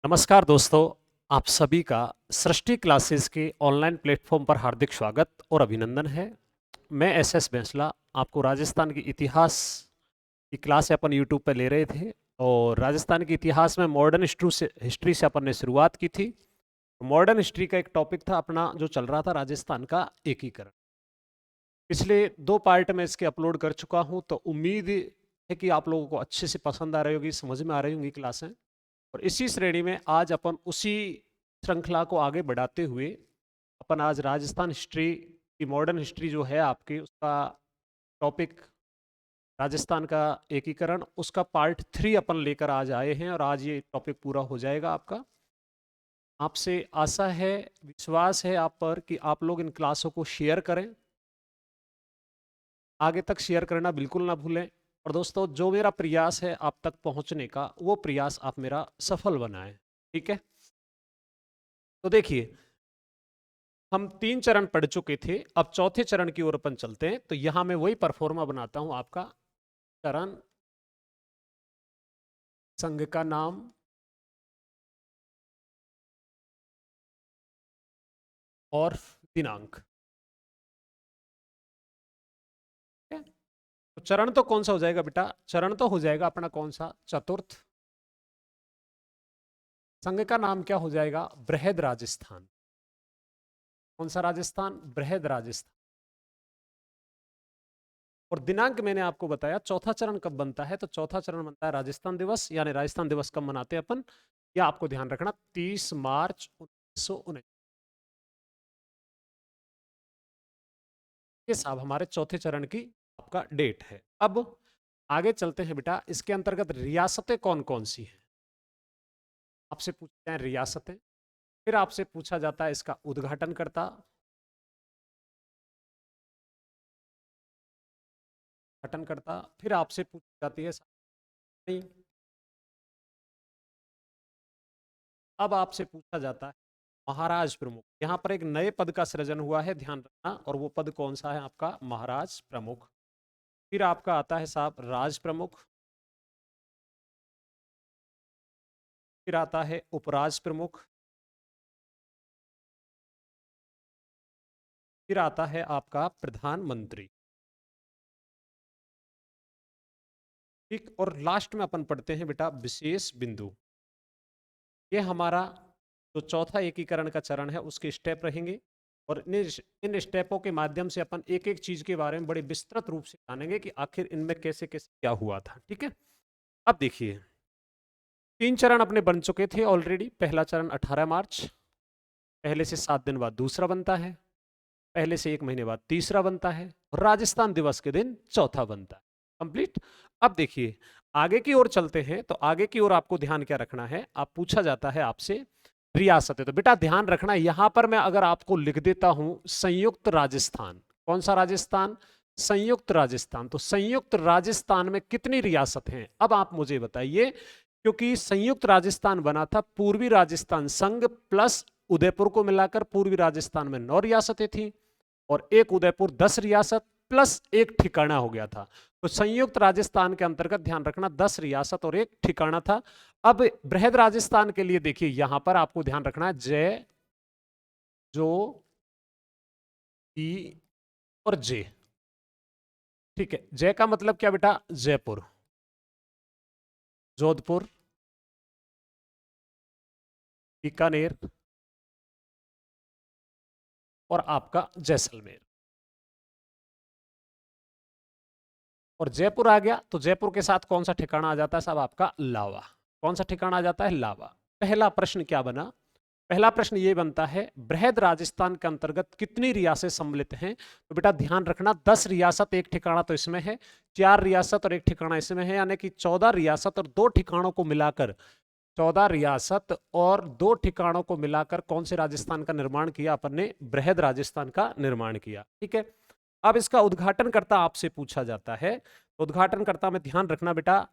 नमस्कार दोस्तों, आप सभी का सृष्टि क्लासेस के ऑनलाइन प्लेटफॉर्म पर हार्दिक स्वागत और अभिनंदन है। मैं एस बेंसला आपको राजस्थान की इतिहास की क्लास अपन यूट्यूब पर ले रहे थे और राजस्थान के इतिहास में मॉडर्न हिस्ट्री से अपन ने शुरुआत की थी। मॉडर्न हिस्ट्री का एक टॉपिक था अपना जो चल रहा था राजस्थान का एकीकरण। पिछले 2 पार्ट में इसके अपलोड कर चुका हूँ, तो उम्मीद है कि आप लोगों को अच्छे से पसंद आ रही होगी, समझ में आ रही होंगी क्लासें। और इसी श्रेणी में आज अपन उसी श्रृंखला को आगे बढ़ाते हुए अपन आज राजस्थान हिस्ट्री की मॉडर्न हिस्ट्री जो है आपकी उसका टॉपिक राजस्थान का एकीकरण उसका पार्ट 3 अपन लेकर आज आए हैं और आज ये टॉपिक पूरा हो जाएगा आपका। आपसे आशा है, विश्वास है आप पर कि आप लोग इन क्लासों को शेयर करें, आगे तक शेयर करना बिल्कुल ना भूलें। और दोस्तों, जो मेरा प्रयास है आप तक पहुंचने का, वो प्रयास आप मेरा सफल बनाएं। ठीक है, तो देखिए, हम 3 चरण पढ़ चुके थे, अब चौथे चरण की ओर अपन चलते हैं। तो यहां मैं वही परफॉर्मा बनाता हूं आपका। चरण, संघ का नाम और दिनांक। ठीक है? तो चरण तो कौन सा हो जाएगा बेटा? चरण तो हो जाएगा अपना कौन सा? चतुर्थ। संघ का नाम क्या हो जाएगा? बृहद राजस्थान। कौन सा राजस्थान? बृहद राजस्थान। और दिनांक मैंने आपको बताया चौथा चरण कब बनता है, तो चौथा चरण बनता है राजस्थान दिवस, यानी राजस्थान दिवस कब मनाते हैं अपन, या आपको ध्यान रखना 30 मार्च 1919। ये साहब हमारे चौथे चरण की आपका डेट है। अब आगे चलते हैं बेटा, इसके अंतर्गत रियासतें कौन कौन सी हैं आपसे पूछते हैं रियासतें। फिर आपसे पूछा जाता है इसका उद्घाटन करता, उद्घाटन करता। फिर आपसे पूछी जाती है सारणी। अब आपसे पूछा जाता है महाराज प्रमुख। यहां पर एक नए पद का सृजन हुआ है, ध्यान रखना, और वो पद कौन सा है आपका? महाराज प्रमुख। फिर आपका आता है साहब राज प्रमुख। फिर आता है उपराज प्रमुख। फिर आता है आपका प्रधानमंत्री। ठीक, और लास्ट में अपन पढ़ते हैं बेटा विशेष बिंदु। ये हमारा जो चौथा एकीकरण का चरण है उसके स्टेप रहेंगे, और इन स्टेपों के माध्यम से अपन एक एक चीज के बारे में बड़े विस्तृत रूप से जानेंगे कि आखिर इनमें कैसे कैसे क्या हुआ था। ठीक है, अब देखिए, 3 चरण अपने बन चुके थे ऑलरेडी। पहला चरण 18 मार्च, पहले से 7 दिन बाद दूसरा बनता है, पहले से 1 महीने बाद तीसरा बनता है, और राजस्थान दिवस के दिन चौथा बनता है। कंप्लीट। अब देखिए, आगे की ओर चलते हैं। तो आगे की ओर आपको ध्यान क्या रखना है, आप पूछा जाता है आपसे रियासतें। तो बेटा ध्यान रखना, यहां पर मैं अगर आपको लिख देता हूं संयुक्त राजस्थान। कौन सा राजस्थान? संयुक्त राजस्थान। तो संयुक्त राजस्थान में कितनी रियासत हैं, अब आप मुझे बताइए। क्योंकि संयुक्त राजस्थान बना था पूर्वी राजस्थान संघ प्लस उदयपुर को मिलाकर, पूर्वी राजस्थान में 9 रियासतें थी, और एक उदयपुर 10 रियासत प्लस एक ठिकाना हो गया था। तो संयुक्त राजस्थान के अंतर्गत ध्यान रखना 10 रियासत और एक ठिकाना था। अब बृहद राजस्थान के लिए देखिए, यहां पर आपको ध्यान रखना है जय, जो, ई और जे। ठीक है, जय का मतलब क्या बेटा? जयपुर, जोधपुर, बीकानेर और आपका जैसलमेर। और जयपुर आ गया तो जयपुर के साथ कौन सा ठिकाना आ जाता है साहब? आपका लावा। कौन सा ठिकाना आ जाता है? लावा। पहला प्रश्न क्या बना? पहला प्रश्न ये बनता है बृहद राजस्थान के अंतर्गत कितनी रियासतें सम्मिलित हैं? तो बेटा ध्यान रखना 10 रियासत, एक ठिकाना तो इसमें है, 4 रियासत और एक ठिकाना इसमें है, यानी कि 14 रियासत और 2 ठिकानों को मिलाकर, 14 रियासत और 2 ठिकानों को मिलाकर कौन से राजस्थान का निर्माण किया अपन ने? बृहद राजस्थान का निर्माण किया। ठीक है, अब इसका उद्घाटनकर्ता आपसे पूछा जाता है। उद्घाटनकर्ता में ध्यान रखना बेटा,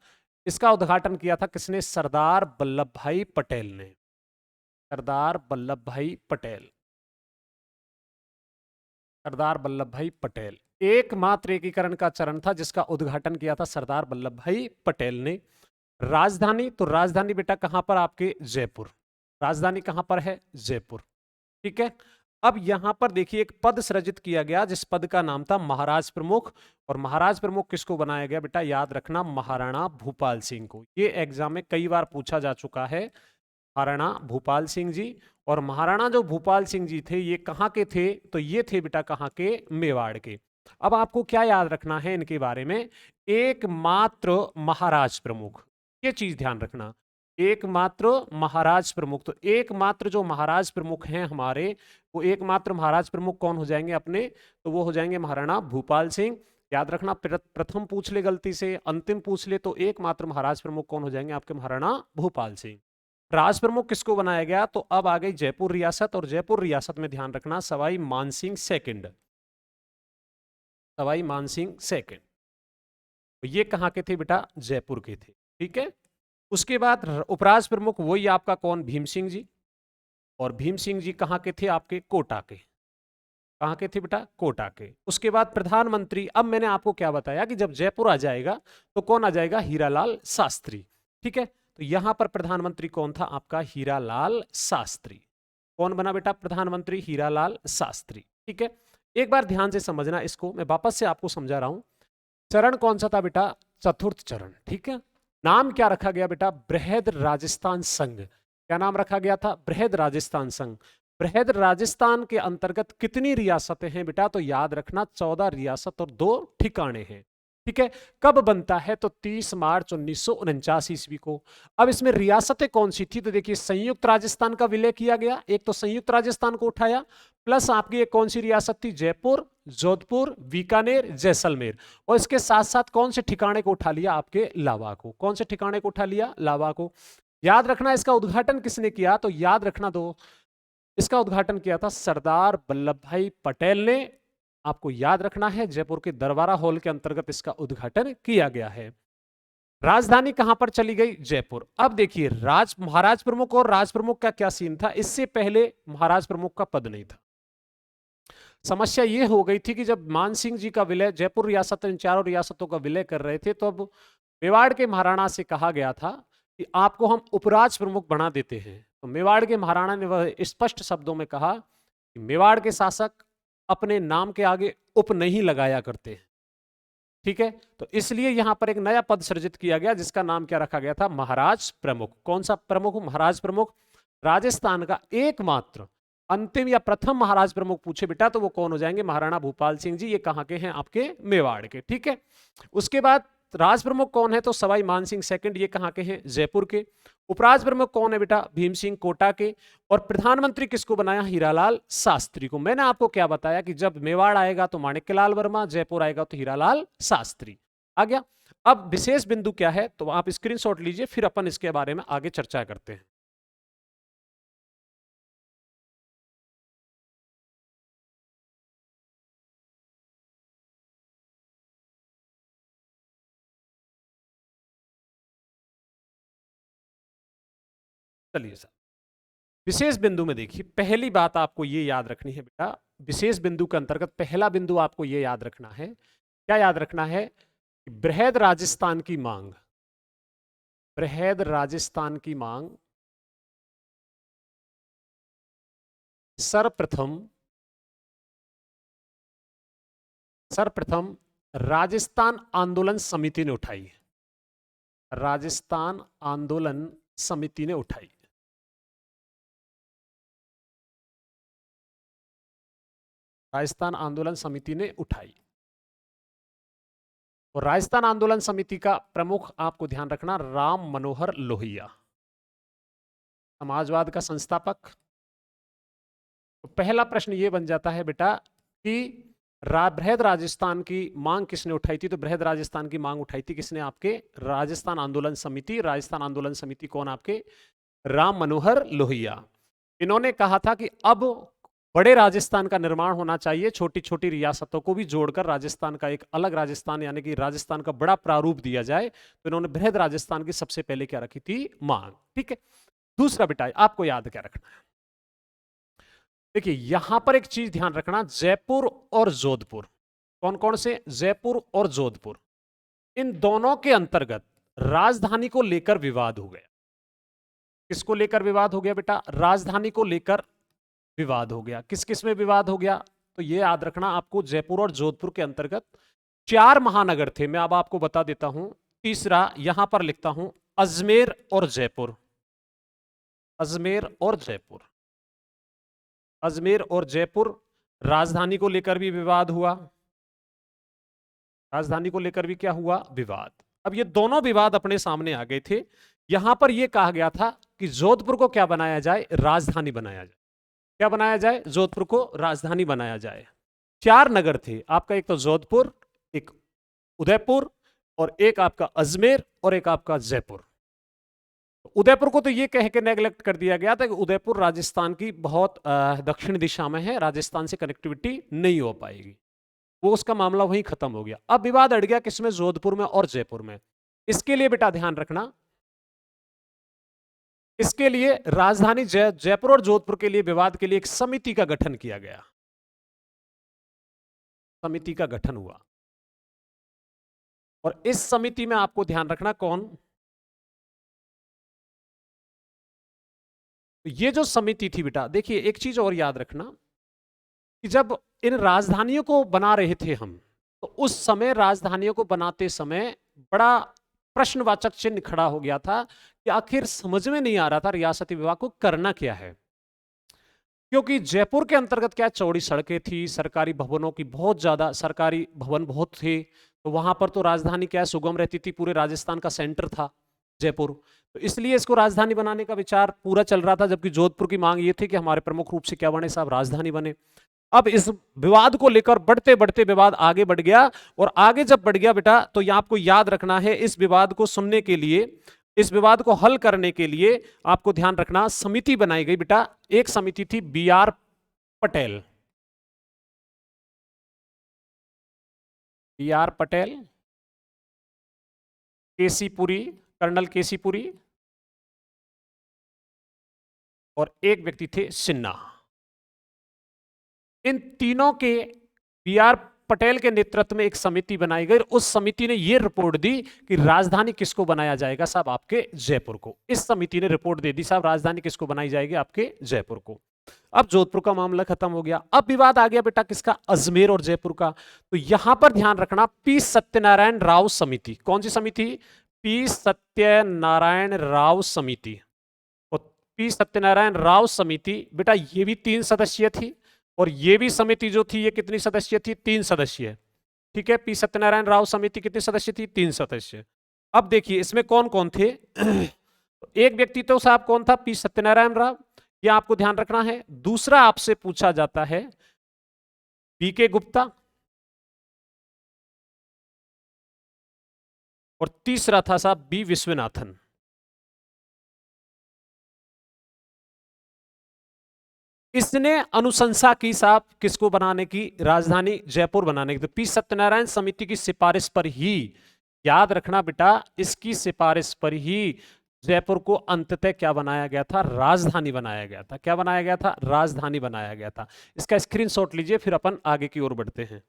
इसका उद्घाटन किया था किसने? सरदार वल्लभ भाई पटेल ने। सरदार वल्लभ भाई पटेल। सरदार वल्लभ भाई पटेल। एकमात्र एकीकरण का चरण था जिसका उद्घाटन किया था सरदार वल्लभ भाई पटेल ने। राजधानी, तो राजधानी बेटा कहां पर? आपके जयपुर। राजधानी कहां पर है? जयपुर। ठीक है, अब यहां पर देखिए एक पद सृजित किया गया जिस पद का नाम था महाराज प्रमुख। और महाराज प्रमुख किसको बनाया गया बेटा? याद रखना, महाराणा भूपाल सिंह को। ये एग्जाम में कई बार पूछा जा चुका है, महाराणा भूपाल सिंह जी। और महाराणा जो भूपाल सिंह जी थे ये कहाँ के थे? तो ये थे बेटा कहाँ के? मेवाड़ के। अब आपको क्या याद रखना है इनके बारे में? एकमात्र महाराज प्रमुख, ये चीज ध्यान रखना, एकमात्र महाराज प्रमुख। तो एकमात्र जो महाराज प्रमुख हैं हमारे, वो एकमात्र महाराज प्रमुख कौन हो जाएंगे अपने? तो वो हो जाएंगे महाराणा भूपाल सिंह। याद रखना, प्रथम पूछ ले गलती से, अंतिम पूछ ले, तो एकमात्र महाराज प्रमुख कौन हो जाएंगे आपके? महाराणा भूपाल सिंह। राज प्रमुख किसको बनाया गया? तो अब आ गई जयपुर रियासत, और जयपुर रियासत में ध्यान रखना सवाई मानसिंह सेकंड, सवाई मानसिंह सेकंड। तो ये कहां के थे बेटा? जयपुर के थे। ठीक है, उसके बाद उपराज प्रमुख वही आपका कौन? भीम सिंह जी। और भीम सिंह जी कहां के थे? आपके कोटा के। कहां के थे बेटा? कोटा के। उसके बाद प्रधानमंत्री, अब मैंने आपको क्या बताया कि जब जयपुर आ जाएगा तो कौन आ जाएगा? हीरालाल शास्त्री। ठीक है, तो यहां पर प्रधानमंत्री कौन था आपका? हीरालाल शास्त्री। कौन बना बेटा प्रधानमंत्री? हीरालाल शास्त्री। ठीक है, एक बार ध्यान से समझना इसको, मैं वापस से आपको समझा रहा हूं। चरण कौन सा था बेटा? चतुर्थ चरण। ठीक है, नाम क्या रखा गया बेटा? बृहद राजस्थान संघ। क्या नाम रखा गया था? बृहद राजस्थान संघ। बृहद राजस्थान के अंतर्गत कितनी रियासतें हैं बेटा? तो याद रखना 14 रियासत और 2 ठिकाने हैं। ठीक है, कब बनता है? तो 30 मार्च 1949 ईस्वी को। अब इसमें रियासतें कौन सी थी? तो देखिए संयुक्त राजस्थान का विलय किया गया, एक तो संयुक्त राजस्थान को उठाया, प्लस आपकी एक कौन सी रियासत थी? जयपुर, जोधपुर, बीकानेर, जैसलमेर। और इसके साथ साथ कौन से ठिकाने को उठा लिया? आपके लावा को। कौन से ठिकाने को उठा लिया? लावा को। याद रखना इसका उद्घाटन किसने किया? तो याद रखना दो, इसका उद्घाटन किया था सरदार वल्लभ भाई पटेल ने। आपको याद रखना है जयपुर के दरबारा हॉल के अंतर्गत इसका उद्घाटन किया गया है। राजधानी कहां पर चली गई? जयपुर। अब देखिए महाराज प्रमुख और राज प्रमुख का क्या सीन था? इससे पहले महाराज प्रमुख का पद नहीं था। समस्या यह हो गई थी कि जब मानसिंह जी का विलय, जयपुर रियासत इन चारों रियासतों का विलय कर रहे थे, तो अब मेवाड़ के महाराणा से कहा गया था कि आपको हम उपराज प्रमुख बना देते हैं। तो मेवाड़ के महाराणा ने वह स्पष्ट शब्दों में कहा कि मेवाड़ के शासक अपने नाम के आगे उप नहीं लगाया करते हैं। ठीक है, तो इसलिए यहां पर एक नया पद सृजित किया गया जिसका नाम क्या रखा गया था? महाराज प्रमुख। कौन सा प्रमुख? महाराज प्रमुख। राजस्थान का एकमात्र अंतिम या प्रथम महाराज प्रमुख पूछे बेटा तो वो कौन हो जाएंगे? महाराणा भूपाल सिंह जी। ये कहां के हैं? आपके मेवाड़ के। ठीक है, उसके बाद राज प्रमुख कौन है? तो सवाई मानसिंह सेकंड। ये कहां के हैं? जयपुर के। उपराज प्रमुख कौन है बेटा? भीम सिंह, कोटा के। और प्रधानमंत्री किसको बनाया? हीरालाल शास्त्री को। मैंने आपको क्या बताया कि जब मेवाड़ आएगा तो माणिक्यलाल वर्मा, जयपुर आएगा तो हीरालाल शास्त्री। आ गया। अब विशेष बिंदु क्या है? तो आप स्क्रीनशॉट लीजिए, फिर अपन इसके बारे में आगे चर्चा करते हैं। चलिए सर, विशेष बिंदु में देखिए पहली बात आपको ये याद रखनी है बेटा, विशेष बिंदु के अंतर्गत पहला बिंदु आपको ये याद रखना है, क्या याद रखना है? बृहद राजस्थान की मांग, बृहद राजस्थान की मांग सर्वप्रथम सर्वप्रथम राजस्थान आंदोलन समिति ने उठाई। राजस्थान आंदोलन समिति ने उठाई। राजस्थान आंदोलन समिति ने उठाई। और राजस्थान आंदोलन समिति का प्रमुख आपको ध्यान रखना राम मनोहर लोहिया, समाजवाद का संस्थापक। तो पहला प्रश्न यह बन जाता है बेटा कि बृहद राजस्थान की मांग किसने उठाई थी? तो बृहद राजस्थान की मांग उठाई थी किसने? आपके राजस्थान आंदोलन समिति। राजस्थान आंदोलन समिति कौन? आपके राम मनोहर लोहिया। इन्होंने कहा था कि अब बड़े राजस्थान का निर्माण होना चाहिए, छोटी छोटी रियासतों को भी जोड़कर राजस्थान का एक अलग राजस्थान यानी कि राजस्थान का बड़ा प्रारूप दिया जाए। तो इन्होंने बृहद राजस्थान की सबसे पहले क्या रखी थी? मांग। ठीक है, दूसरा बेटा आपको याद क्या रखना है? देखिए यहां पर एक चीज ध्यान रखना, जयपुर और जोधपुर, कौन कौन से? जयपुर और जोधपुर, इन दोनों के अंतर्गत राजधानी को लेकर विवाद हो गया। किसको लेकर विवाद हो गया बेटा? राजधानी को लेकर विवाद हो गया। किस किस में विवाद हो गया? तो ये याद रखना आपको, जयपुर और जोधपुर के अंतर्गत 4 महानगर थे। मैं अब आपको बता देता हूं। तीसरा यहां पर लिखता हूं, अजमेर और जयपुर। अजमेर और जयपुर, अजमेर और जयपुर। राजधानी को लेकर भी विवाद हुआ। राजधानी को लेकर भी क्या हुआ? विवाद। अब ये दोनों विवाद अपने सामने आ गए थे। यहां पर यह कहा गया था कि जोधपुर को क्या बनाया जाए? राजधानी बनाया जाए। क्या बनाया जाए? जोधपुर को राजधानी बनाया जाए। 4 नगर थे आपका, एक तो जोधपुर, एक उदयपुर, और एक आपका अजमेर, और एक आपका जयपुर। उदयपुर को तो ये कह के नेग्लेक्ट कर दिया गया था कि उदयपुर राजस्थान की बहुत दक्षिण दिशा में है, राजस्थान से कनेक्टिविटी नहीं हो पाएगी। वो उसका मामला वहीं खत्म हो गया। अब विवाद अड़ गया किसमें? जोधपुर में और जयपुर में। इसके लिए बेटा ध्यान रखना, इसके लिए राजधानी जयपुर और जोधपुर के लिए विवाद के लिए एक समिति का गठन किया गया। समिति का गठन हुआ, और इस समिति में आपको ध्यान रखना कौन? तो ये जो समिति थी बेटा, देखिए एक चीज और याद रखना कि जब इन राजधानियों को बना रहे थे हम, तो उस समय राजधानियों को बनाते समय बड़ा प्रश्नवाचक चिन्ह खड़ा हो गया था कि आखिर समझ में नहीं आ रहा था रियासती विभाग को करना क्या है। क्योंकि जयपुर के अंतर्गत क्या चौड़ी सड़कें थी, सरकारी भवनों की बहुत ज्यादा, सरकारी भवन बहुत थे, तो वहां पर तो राजधानी क्या सुगम रहती थी। पूरे राजस्थान का सेंटर था जयपुर, तो इसलिए इसको राजधानी बनाने का विचार पूरा चल रहा था। जबकि जोधपुर की मांग ये थी कि हमारे प्रमुख रूप से क्या बने साहब? राजधानी बने। अब इस विवाद को लेकर बढ़ते बढ़ते विवाद आगे बढ़ गया, और आगे जब बढ़ गया बेटा, तो यहां आपको याद रखना है, इस विवाद को सुनने के लिए, इस विवाद को हल करने के लिए आपको ध्यान रखना समिति बनाई गई बेटा। एक समिति थी B R. Patel. B R. Patel, K C Puri, colonel K C Puri, और एक व्यक्ति थे सिन्हा। इन तीनों के, बी.आर. पटेल के नेतृत्व में एक समिति बनाई गई। उस समिति ने यह रिपोर्ट दी कि राजधानी किसको बनाया जाएगा साहब? आपके जयपुर को। इस समिति ने रिपोर्ट दे दी साहब, राजधानी किसको बनाई जाएगी? आपके जयपुर को। अब जोधपुर का मामला खत्म हो गया। अब विवाद आ गया बेटा किसका? अजमेर और जयपुर का। तो यहां पर ध्यान रखना, पी सत्यनारायण राव समिति। कौन सी समिति? पी सत्यनारायण राव समिति। और पी सत्यनारायण राव समिति बेटा ये भी 3 सदस्यीय थी, और ये भी समिति जो थी ये कितनी सदस्य थी? 3 सदस्य। ठीक है, पी सत्यनारायण राव समिति कितने सदस्य थी? 3 सदस्य। अब देखिए इसमें कौन कौन थे? एक व्यक्ति तो साहब कौन था? पी सत्यनारायण राव, यह आपको ध्यान रखना है। दूसरा आपसे पूछा जाता है बी.के. गुप्ता, और तीसरा था साहब बी. विश्वनाथन। इसने अनुशंसा की साहब किसको बनाने की? राजधानी जयपुर बनाने की। तो पी सत्यनारायण समिति की सिफारिश पर ही, याद रखना बेटा, इसकी सिफारिश पर ही जयपुर को अंततः क्या बनाया गया था? राजधानी बनाया गया था। क्या बनाया गया था? राजधानी बनाया गया था। इसका स्क्रीनशॉट लीजिए, फिर अपन आगे की ओर बढ़ते हैं।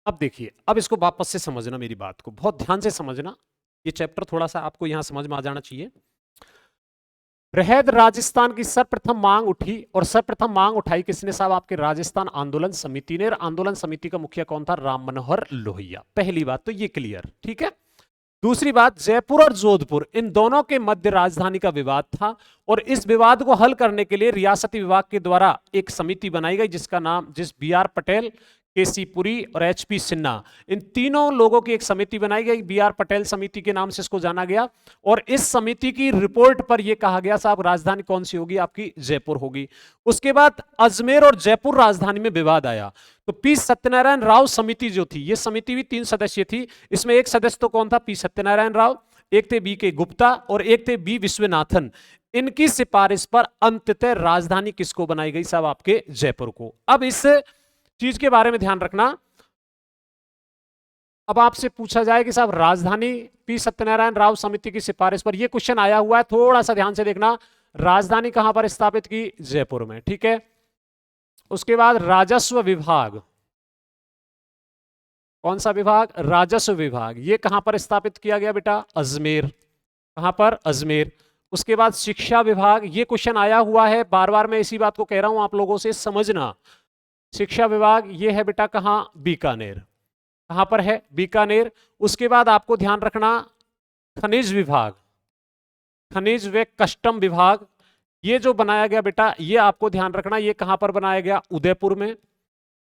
अब देखिए, अब इसको वापस से समझना, मेरी बात को बहुत ध्यान से समझना। ये चैप्टर थोड़ा सा आपको यहां समझ में आ जाना चाहिए। बृहद राजस्थान की सर्वप्रथम मांग उठी, और सर्वप्रथम मांग उठाई किसने साहब? आपके राजस्थान आंदोलन समिति ने। आंदोलन समिति का मुखिया कौन था? राम मनोहर लोहिया। पहली बात तो ये क्लियर, ठीक है। दूसरी बात, जयपुर और जोधपुर इन दोनों के मध्य राजधानी का विवाद था, और इस विवाद को हल करने के लिए रियासती विभाग के द्वारा एक समिति बनाई गई, जिसका नाम, बी.आर. पटेल, केसीपुरी और एच.पी. सिन्हा, इन तीनों लोगों की एक समिति बनाई गई। बी.आर. पटेल समिति के नाम से इसको जाना गया, और इस समिति की रिपोर्ट पर यह कहा गया साहब राजधानी कौन सी होगी? आपकी जयपुर होगी। उसके बाद अजमेर और जयपुर राजधानी में विवाद आया, तो पी सत्यनारायण राव समिति जो थी, यह समिति भी 3 सदस्य थी। इसमें एक सदस्य तो कौन था? पी सत्यनारायण राव, एक थे बी.के. गुप्ता, और एक थे बी. विश्वनाथन। इनकी सिफारिश पर अंततः राजधानी किसको बनाई गई साहब? आपके जयपुर को। अब इस चीज के बारे में ध्यान रखना, अब आपसे पूछा जाए कि साहब राजधानी पी सत्यनारायण राव समिति की सिफारिश पर, यह क्वेश्चन आया हुआ है, थोड़ा सा ध्यान से देखना। राजधानी कहां पर स्थापित की? जयपुर में, ठीक है। उसके बाद राजस्व विभाग, कौन सा विभाग? राजस्व विभाग, ये कहां पर स्थापित किया गया बेटा? अजमेर। कहां पर? अजमेर। उसके बाद शिक्षा विभाग, ये क्वेश्चन आया हुआ है, बार बार मैं इसी बात को कह रहा हूं आप लोगों से, समझना। शिक्षा विभाग ये है बेटा कहां? बीकानेर। कहां पर है? बीकानेर। उसके बाद आपको ध्यान रखना खनिज विभाग, खनिज व कस्टम विभाग, ये जो बनाया गया बेटा, ये आपको ध्यान रखना, ये कहां पर बनाया गया? उदयपुर में।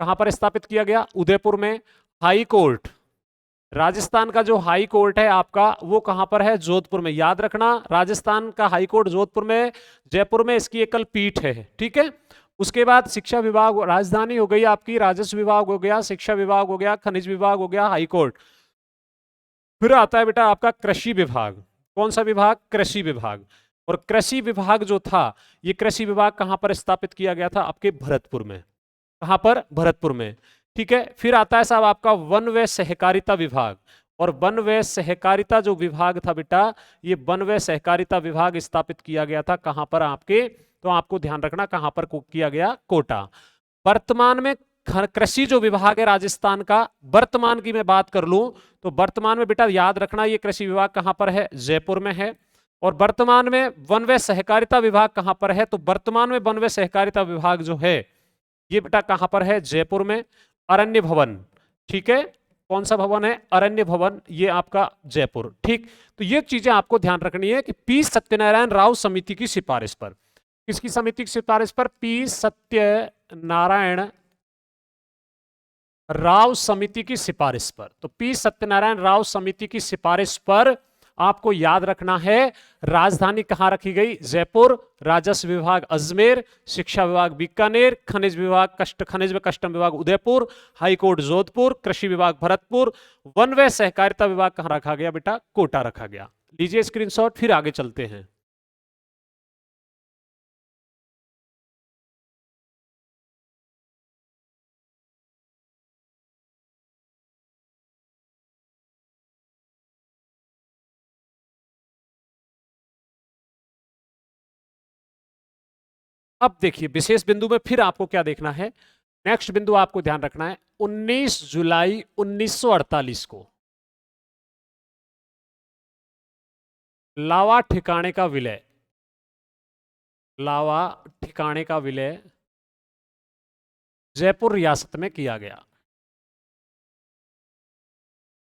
कहां पर स्थापित किया गया? उदयपुर में। हाई कोर्ट, राजस्थान का जो हाई कोर्ट है आपका, वो कहां पर है? जोधपुर में। याद रखना, राजस्थान का हाई कोर्ट जोधपुर में, जयपुर में इसकी एकल पीठ है, ठीक है। उसके बाद शिक्षा विभाग, राजधानी हो गई आपकी, राजस्व विभाग हो गया, शिक्षा विभाग हो गया, खनिज विभाग हो गया, हाई कोर्ट। फिर आता है बेटा आपका कृषि विभाग। कौन सा विभाग? कृषि विभाग। और कृषि विभाग जो था, ये कृषि विभाग कहां पर स्थापित किया गया था? आपके भरतपुर में। कहां पर? भरतपुर में, ठीक है। फिर आता है साहब आपका वन व सहकारिता विभाग, और वन व सहकारिता जो विभाग था बेटा, ये वन व सहकारिता विभाग स्थापित किया गया था कहां पर? आपके, तो आपको ध्यान रखना कहां पर किया गया? कोटा। वर्तमान में कृषि जो विभाग है राजस्थान का, वर्तमान की मैं बात कर लूं तो वर्तमान में बेटा याद रखना, ये कृषि विभाग कहां पर है? जयपुर में है। और वर्तमान में वन व सहकारिता विभाग कहां पर है? तो वर्तमान में वन व सहकारिता विभाग जो है, ये बेटा कहां पर है? जयपुर में। अरण्य भवन, ठीक है, कौन सा भवन है? अरण्य भवन, ये आपका जयपुर, ठीक। तो ये चीजें आपको ध्यान रखनी है कि पी सत्यनारायण राव समिति की सिफारिश पर, किसकी समिति की सिफारिश पर? पी सत्यनारायण राव समिति की सिफारिश पर। तो पी सत्यनारायण राव समिति की सिफारिश पर आपको याद रखना है, राजधानी कहां रखी गई? जयपुर। राजस्व विभाग अजमेर, शिक्षा विभाग बीकानेर, खनिज विभाग खनिज व कस्टम विभाग उदयपुर, हाईकोर्ट जोधपुर, कृषि विभाग भरतपुर, वन व सहकारिता विभाग कहां रखा गया बेटा? कोटा रखा गया। लीजिए स्क्रीनशॉट, फिर आगे चलते हैं। अब देखिए विशेष बिंदु में फिर आपको क्या देखना है, नेक्स्ट बिंदु आपको ध्यान रखना है, 19 जुलाई 1948 को लावा ठिकाने का विलय, लावा ठिकाने का विलय जयपुर रियासत में किया गया,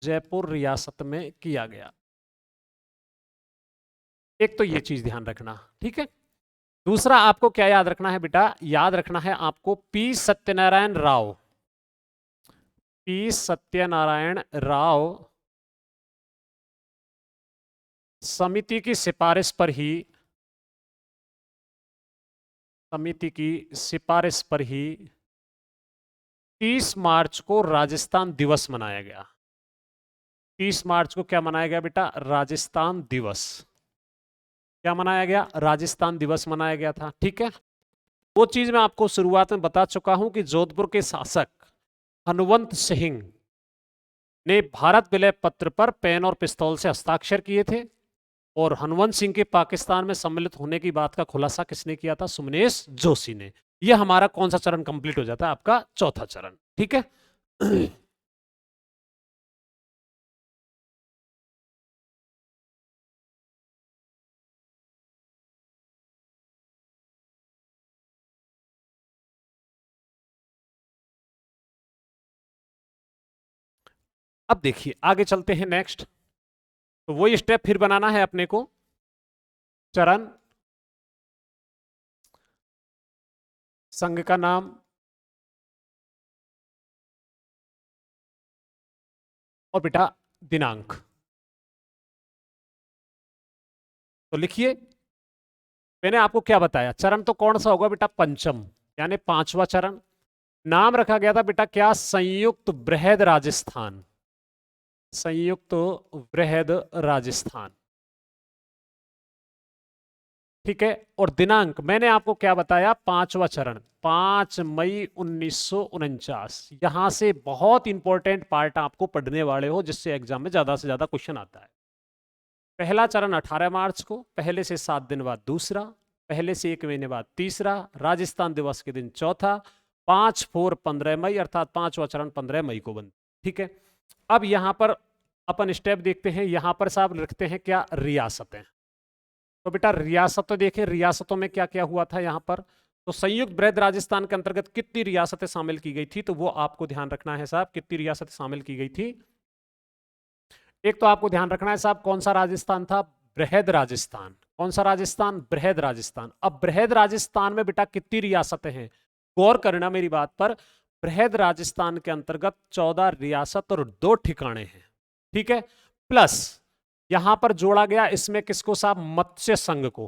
जयपुर रियासत में किया गया। एक तो ये चीज ध्यान रखना, ठीक है। दूसरा आपको क्या याद रखना है बेटा? याद रखना है आपको पी सत्यनारायण राव, पी सत्यनारायण राव समिति की सिफारिश पर ही, समिति की सिफारिश पर ही 30 मार्च को राजस्थान दिवस मनाया गया। 30 मार्च को क्या मनाया गया बेटा? राजस्थान दिवस। क्या मनाया गया? राजस्थान दिवस मनाया गया था, ठीक है। वो चीज मैं आपको शुरुआत में बता चुका हूं कि जोधपुर के शासक हनुवंत सिंह ने भारत विलय पत्र पर पेन और पिस्तौल से हस्ताक्षर किए थे, और हनुवंत सिंह के पाकिस्तान में सम्मिलित होने की बात का खुलासा किसने किया था? सुमनेश जोशी ने। यह हमारा कौन सा चरण कंप्लीट हो जाता है? आपका चौथा चरण, ठीक है। अब देखिए आगे चलते हैं नेक्स्ट, तो वही स्टेप फिर बनाना है अपने को, चरण, संघ का नाम, और बेटा दिनांक। तो लिखिए, मैंने आपको क्या बताया, चरण तो कौन सा होगा बेटा? पंचम, यानी पांचवा चरण। नाम रखा गया था बेटा क्या? संयुक्त बृहद राजस्थान, संयुक्त बृहद राजस्थान। ठीक है। और दिनांक मैंने आपको क्या बताया, 5वां चरण 5 मई 1949। यहां से बहुत इंपॉर्टेंट पार्ट आपको पढ़ने वाले हो, जिससे एग्जाम में ज्यादा से ज्यादा क्वेश्चन आता है। पहला चरण 18 मार्च को, पहले से 7 दिन बाद दूसरा, पहले से 1 महीने बाद तीसरा, राजस्थान दिवस के दिन चौथा, 15 मई अर्थात 5वां चरण 15 मई को बनता। ठीक है। अब यहां पर अपन स्टेप देखते हैं। यहां पर साहब लिखते हैं क्या, रियासतें। तो बेटा रियासत तो देखें, रियासतों में क्या क्या हुआ था यहां पर। तो संयुक्त बृहद राजस्थान के अंतर्गत कितनी रियासतें शामिल की गई थी, तो वो आपको ध्यान रखना है साहब, कितनी रियासतें शामिल की गई थी। एक तो आपको ध्यान रखना है साहब, कौन सा राजस्थान था, बृहद राजस्थान। कौन सा राजस्थान, बृहद राजस्थान। अब बृहद राजस्थान में बेटा कितनी रियासतें हैं, गौर करना मेरी बात पर। बृहद राजस्थान के अंतर्गत 14 रियासत और 2 ठिकाने हैं। ठीक है। प्लस यहां पर जोड़ा गया इसमें किसको साहब, मत्स्य संघ को।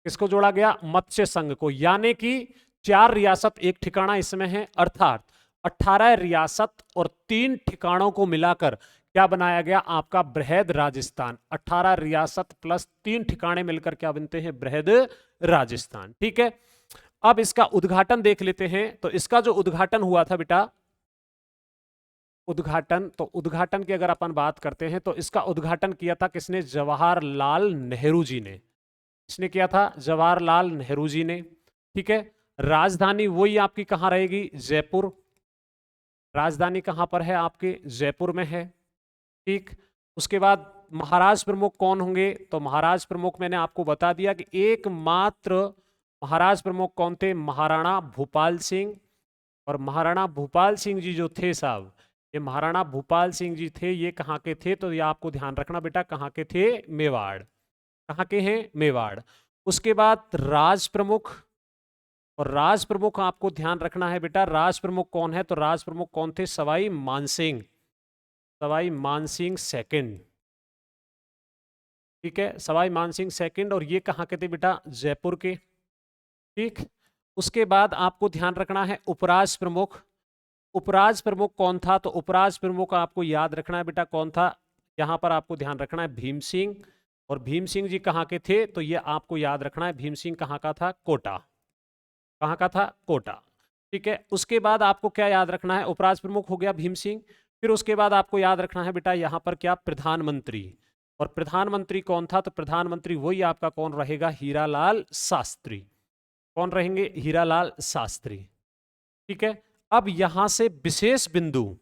किसको जोड़ा गया, मत्स्य संघ को। यानी कि 4 रियासत 1 ठिकाना इसमें है, अर्थात 18 रियासत और 3 ठिकानों को मिलाकर क्या बनाया गया, आपका बृहद राजस्थान। 18 रियासत प्लस 3 ठिकाने मिलकर क्या बनते हैं, बृहद राजस्थान। ठीक है। अब इसका उद्घाटन देख लेते हैं। तो इसका जो उद्घाटन हुआ था बेटा, उद्घाटन, तो उद्घाटन की अगर अपन बात करते हैं तो इसका उद्घाटन किया था किसने, जवाहरलाल नेहरू जी ने। इसने किया था जवाहरलाल नेहरू जी ने। ठीक है। राजधानी वही आपकी कहां रहेगी, जयपुर। राजधानी कहां पर है आपके, जयपुर में है। ठीक। उसके बाद महाराज प्रमुख कौन होंगे, तो महाराज प्रमुख मैंने आपको बता दिया कि एकमात्र महाराज प्रमुख कौन थे, महाराणा भूपाल सिंह। और महाराणा भूपाल सिंह जी जो थे साहब, ये महाराणा भूपाल सिंह जी थे, ये कहाँ के थे, तो ये आपको ध्यान रखना बेटा, कहाँ के थे, मेवाड़। कहाँ के हैं, मेवाड़। उसके बाद राज प्रमुख, और राज प्रमुख आपको ध्यान रखना है बेटा, राज प्रमुख कौन है, तो राज प्रमुख कौन थे, सवाई मानसिंह। सवाई मानसिंह सेकंड। ठीक है, सवाई मानसिंह सेकंड। और ये कहाँ के थे बेटा, जयपुर के। ठीक। उसके बाद आपको ध्यान रखना है उपराज प्रमुख। उपराज प्रमुख कौन था, तो उपराज प्रमुख आपको याद रखना है बेटा, कौन था, यहां पर आपको ध्यान रखना है भीम सिंह। और भीम सिंह जी कहाँ के थे, तो ये आपको याद रखना है, भीम सिंह कहाँ का था, कोटा। कहाँ का था, कोटा। ठीक है। उसके बाद आपको क्या याद रखना है, उपराज प्रमुख हो गया भीम सिंह। फिर उसके बाद आपको याद रखना है बेटा यहाँ पर क्या, प्रधानमंत्री। और प्रधानमंत्री कौन था, तो प्रधानमंत्री वही आपका कौन रहेगा, हीरालाल शास्त्री। कौन रहेंगे, हीरालाल शास्त्री। ठीक है। अब यहां से विशेष बिंदु,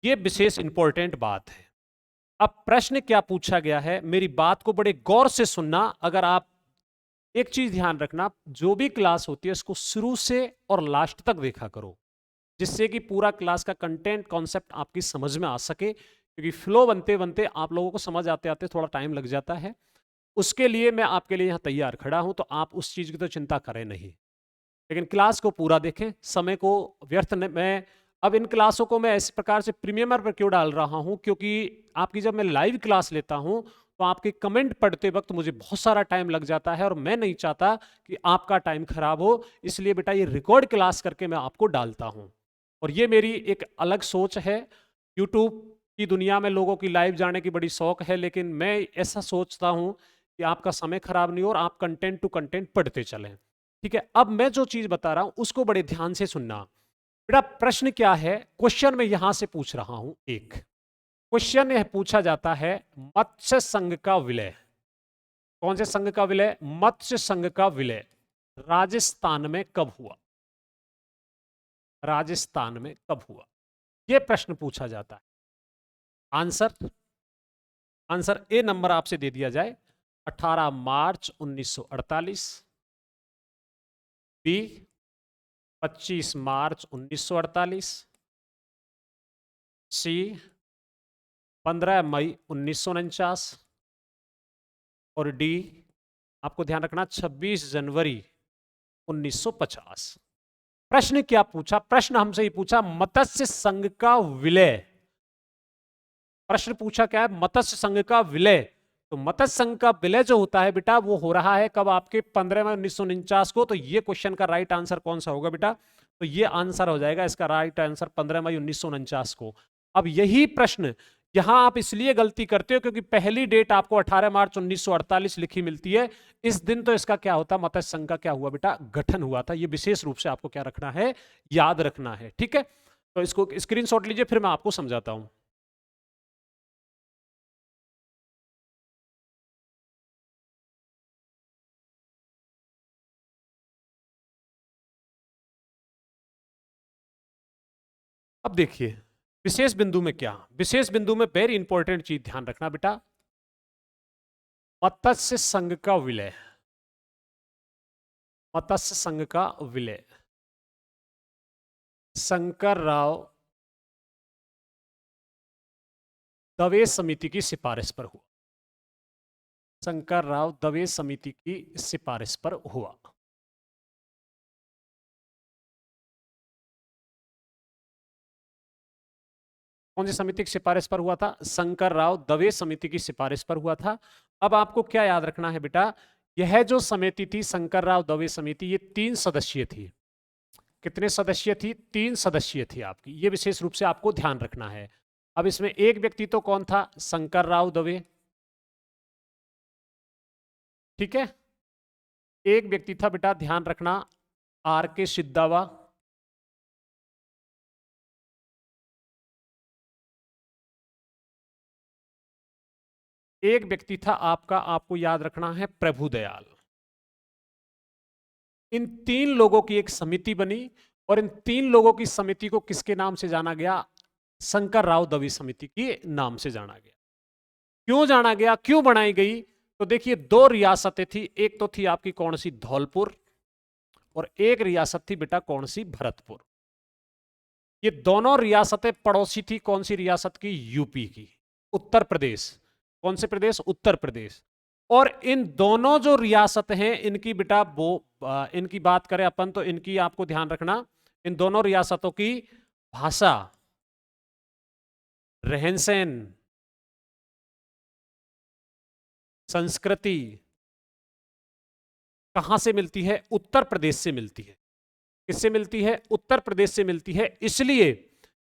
ये विशेष इंपॉर्टेंट बात है। अब प्रश्न क्या पूछा गया है, मेरी बात को बड़े गौर से सुनना। अगर आप एक चीज ध्यान रखना, जो भी क्लास होती है उसको शुरू से और लास्ट तक देखा करो, जिससे कि पूरा क्लास का कंटेंट कॉन्सेप्ट आपकी समझ में आ सके। क्योंकि फ्लो बनते बनते आप लोगों को समझ आते आते थोड़ा टाइम लग जाता है। उसके लिए मैं आपके लिए यहां तैयार खड़ा हूं, तो आप उस चीज की तो चिंता करें नहीं, लेकिन क्लास को पूरा देखें, समय को व्यर्थ न। मैं अब इन क्लासों को मैं इस प्रकार से प्रीमियम पर क्यों डाल रहा हूं, क्योंकि आपकी जब मैं लाइव क्लास लेता हूं तो आपके कमेंट पढ़ते वक्त मुझे बहुत सारा टाइम लग जाता है, और मैं नहीं चाहता कि आपका टाइम खराब हो। इसलिए बेटा ये रिकॉर्ड क्लास करके मैं आपको डालता हूं, और ये मेरी एक अलग सोच है। यूट्यूब की दुनिया में लोगों की लाइव जाने की बड़ी शौक है, लेकिन मैं ऐसा सोचता हूं कि आपका समय खराब नहीं हो और आप कंटेंट टू कंटेंट पढ़ते चलें। ठीक है। अब मैं जो चीज बता रहा हूं उसको बड़े ध्यान से सुनना बेटा। प्रश्न क्या है, क्वेश्चन में यहां से पूछ रहा हूं। एक क्वेश्चन यह पूछा जाता है, मत्स्य संघ का विलय। कौन से संघ का विलय, मत्स्य संघ का विलय राजस्थान में कब हुआ, राजस्थान में कब हुआ, यह प्रश्न पूछा जाता है। आंसर, आंसर ए नंबर आपसे दे दिया जाए, 18 मार्च 1948। बी 25 मार्च 1948। सी 15 मई 1949। और डी आपको ध्यान रखना 26 जनवरी 1950। प्रश्न क्या पूछा, प्रश्न हमसे ही पूछा मत्स्य संघ का विलय। प्रश्न पूछा क्या है, मत्स्य संघ का विलय। तो मत्स्य संघ का विलय जो होता है बेटा, वो हो रहा है कब, आपके 15 मई 1949 को। तो ये क्वेश्चन का राइट आंसर कौन सा होगा बेटा, तो ये आंसर हो जाएगा इसका राइट आंसर 15 मई 1949 को। अब यही प्रश्न यहां आप इसलिए गलती करते हो क्योंकि पहली डेट आपको 18 मार्च 1948 लिखी मिलती है। इस दिन तो इसका क्या होता, मत्स्य संघ का क्या हुआ बेटा, गठन हुआ था। ये विशेष रूप से आपको क्या रखना है, याद रखना है। ठीक है, तो इसको स्क्रीनशॉट लीजिए, फिर मैं आपको समझाता हूं। अब देखिए विशेष बिंदु में क्या, विशेष बिंदु में वेरी इंपॉर्टेंट चीज ध्यान रखना बेटा, मत्स्य संघ का विलय, मत्स्य संघ का विलय शंकर राव दवे समिति की सिफारिश पर हुआ, शंकर राव दवे समिति की सिफारिश पर हुआ। कौन सी समिति की सिफारिश पर हुआ था, शंकर राव दवे समिति की सिफारिश पर हुआ था। अब आपको क्या याद रखना है बेटा, यह जो समिति थी शंकर राव दवे समिति, ये 3 सदस्यीय थी। कितने सदस्य थी, 3 सदस्यीय थी आपकी, ये विशेष रूप से आपको ध्यान रखना है। अब इसमें एक व्यक्ति तो कौन था, शंकर राव दवे, ठीक है। एक व्यक्ति था बेटा, ध्यान रखना, आर के सिद्दावा, एक व्यक्ति था आपका, आपको याद रखना है, प्रभुदयाल। इन 3 लोगों की एक समिति बनी और इन 3 लोगों की समिति को किसके नाम से जाना गया, शंकर राव दवे समिति के नाम से जाना गया। क्यों जाना गया, क्यों बनाई गई, तो देखिए 2 रियासतें थी, एक तो थी आपकी कौन सी, धौलपुर, और एक रियासत थी बेटा कौन सी, भरतपुर। ये दोनों रियासतें पड़ोसी थी कौन सी रियासत की, यूपी की, उत्तर प्रदेश। कौन से प्रदेश, उत्तर प्रदेश। और इन दोनों जो रियासत हैं इनकी बेटा वो इनकी बात करें अपन तो इनकी आपको ध्यान रखना, इन दोनों रियासतों की भाषा, रहन सहन, संस्कृति कहां से मिलती है, उत्तर प्रदेश से मिलती है। किससे मिलती है, उत्तर प्रदेश से मिलती है। इसलिए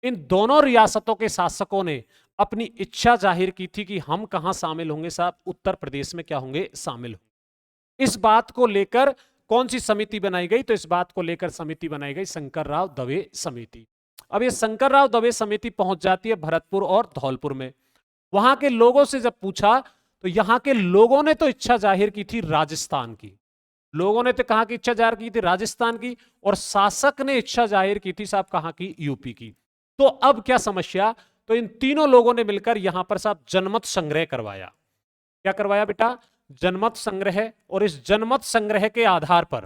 इन दोनों रियासतों के शासकों ने अपनी इच्छा जाहिर की थी कि हम कहां शामिल होंगे साहब, उत्तर प्रदेश में क्या होंगे, शामिल होंगे। इस बात को लेकर कौन सी समिति बनाई गई, तो इस बात को लेकर समिति बनाई गई शंकर राव दवे समिति। अब ये शंकर राव दवे समिति पहुंच जाती है भरतपुर और धौलपुर में। वहां के लोगों से जब पूछा तो यहां के लोगों ने तो इच्छा जाहिर की थी राजस्थान की, लोगों ने तो कहां की इच्छा जाहिर की थी, राजस्थान की, और शासक ने इच्छा जाहिर की थी साहब कहां की, यूपी की। तो अब क्या समस्या, तो इन तीनों लोगों ने मिलकर यहां पर साहब जनमत संग्रह करवाया। क्या करवाया बेटा, जनमत संग्रह। और इस जनमत संग्रह के आधार पर,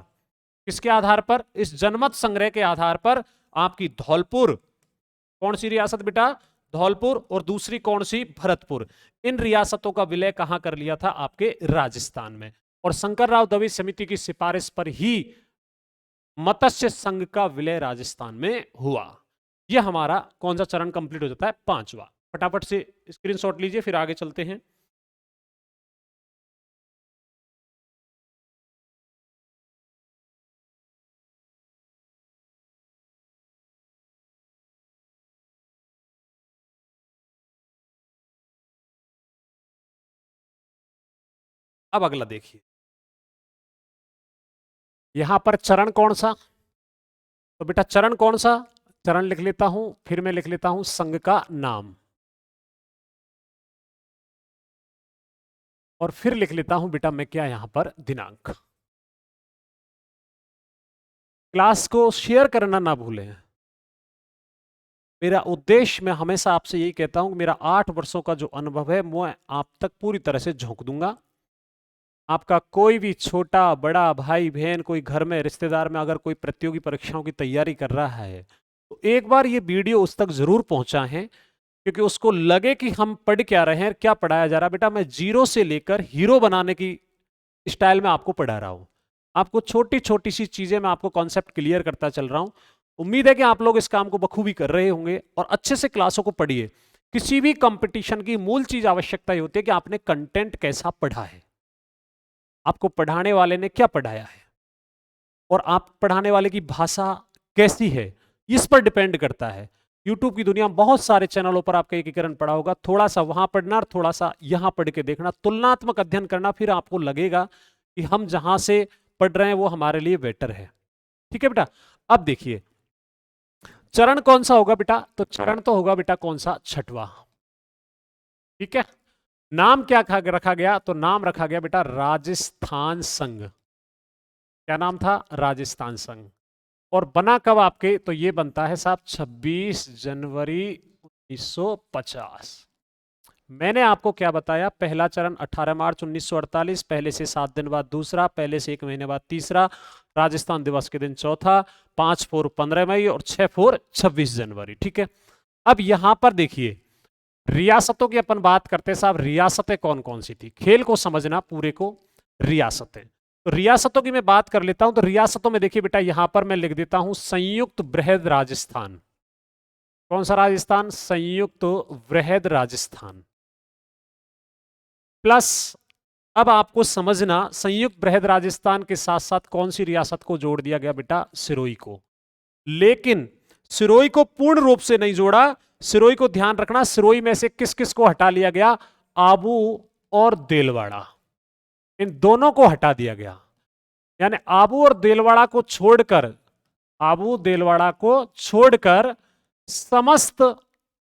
किसके आधार पर, इस जनमत संग्रह के आधार पर आपकी धौलपुर, कौन सी रियासत बेटा, धौलपुर, और दूसरी कौन सी, भरतपुर, इन रियासतों का विलय कहां कर लिया था, आपके राजस्थान में। और शंकर राव दवे समिति की सिफारिश पर ही मत्स्य संघ का विलय राजस्थान में हुआ। यह हमारा कौन सा चरण कंप्लीट हो जाता है, 5वां। फटाफट से स्क्रीनशॉट लीजिए, फिर आगे चलते हैं। अब अगला देखिए, यहां पर चरण कौन सा, तो बेटा चरण कौन सा, चरण लिख लेता हूं, फिर मैं लिख लेता हूं संघ का नाम, और फिर लिख लेता हूं बेटा मैं क्या, यहां पर दिनांक। क्लास को शेयर करना ना भूलें। मेरा उद्देश्य, मैं हमेशा आपसे यही कहता हूं कि मेरा 8 वर्षों का जो अनुभव है मैं आप तक पूरी तरह से झोंक दूंगा। आपका कोई भी छोटा बड़ा भाई बहन, कोई घर में रिश्तेदार में अगर कोई प्रतियोगी परीक्षाओं की तैयारी कर रहा है तो एक बार ये वीडियो उस तक जरूर पहुंचा है, क्योंकि उसको लगे कि हम पढ़ क्या रहे हैं, क्या पढ़ाया जा रहा है। बेटा मैं जीरो से लेकर हीरो बनाने की स्टाइल में आपको पढ़ा रहा हूं। आपको छोटी छोटी सी चीजें मैं आपको कॉन्सेप्ट क्लियर करता चल रहा हूं। उम्मीद है कि आप लोग इस काम को बखूबी कर रहे होंगे और अच्छे से क्लासों को पढ़िए। किसी भी कंपटीशन की मूल चीज आवश्यकता ही होती है कि आपने कंटेंट कैसा पढ़ा है, आपको पढ़ाने वाले ने क्या पढ़ाया है, और आप पढ़ाने वाले की भाषा कैसी है, इस पर डिपेंड करता है। यूट्यूब की दुनिया में बहुत सारे चैनलों पर आपका एकीकरण पड़ा होगा, थोड़ा सा वहां पढ़ना और थोड़ा सा यहां पढ़ के देखना, तुलनात्मक अध्ययन करना, फिर आपको लगेगा कि हम जहां से पढ़ रहे हैं वो हमारे लिए बेटर है। ठीक है बेटा। अब देखिए चरण कौन सा होगा बेटा, तो चरण तो होगा बेटा कौन सा, छठवां। ठीक है। नाम क्या रखा गया, तो नाम रखा गया बेटा राजस्थान संघ। क्या नाम था, राजस्थान संघ। और बना कब आपके, तो ये बनता है साहब 26 जनवरी 1950। मैंने आपको क्या बताया, पहला चरण 18 मार्च 1948, पहले से 7 दिन बाद दूसरा, पहले से 1 महीने बाद तीसरा, राजस्थान दिवस के दिन चौथा, 5 15 मई और 6 26 जनवरी। ठीक है। अब यहां पर देखिए रियासतों की अपन बात करते हैं साहब, रियासतें कौन कौन सी थी, खेल को समझना पूरे को। रियासतें, तो रियासतों की मैं बात कर लेता हूं, तो रियासतों में देखिए बेटा यहां पर मैं लिख देता हूं संयुक्त बृहद राजस्थान। कौन सा राजस्थान, संयुक्त बृहद राजस्थान। प्लस अब आपको समझना संयुक्त बृहद राजस्थान के साथ साथ कौन सी रियासत को जोड़ दिया गया बेटा, सिरोही को। लेकिन सिरोही को पूर्ण रूप से नहीं जोड़ा। सिरोही को ध्यान रखना, सिरोही में से किस किस को हटा लिया गया, आबू और देलवाड़ा, इन दोनों को हटा दिया गया। यानी आबू और देलवाड़ा को छोड़कर, आबू देलवाड़ा को छोड़कर समस्त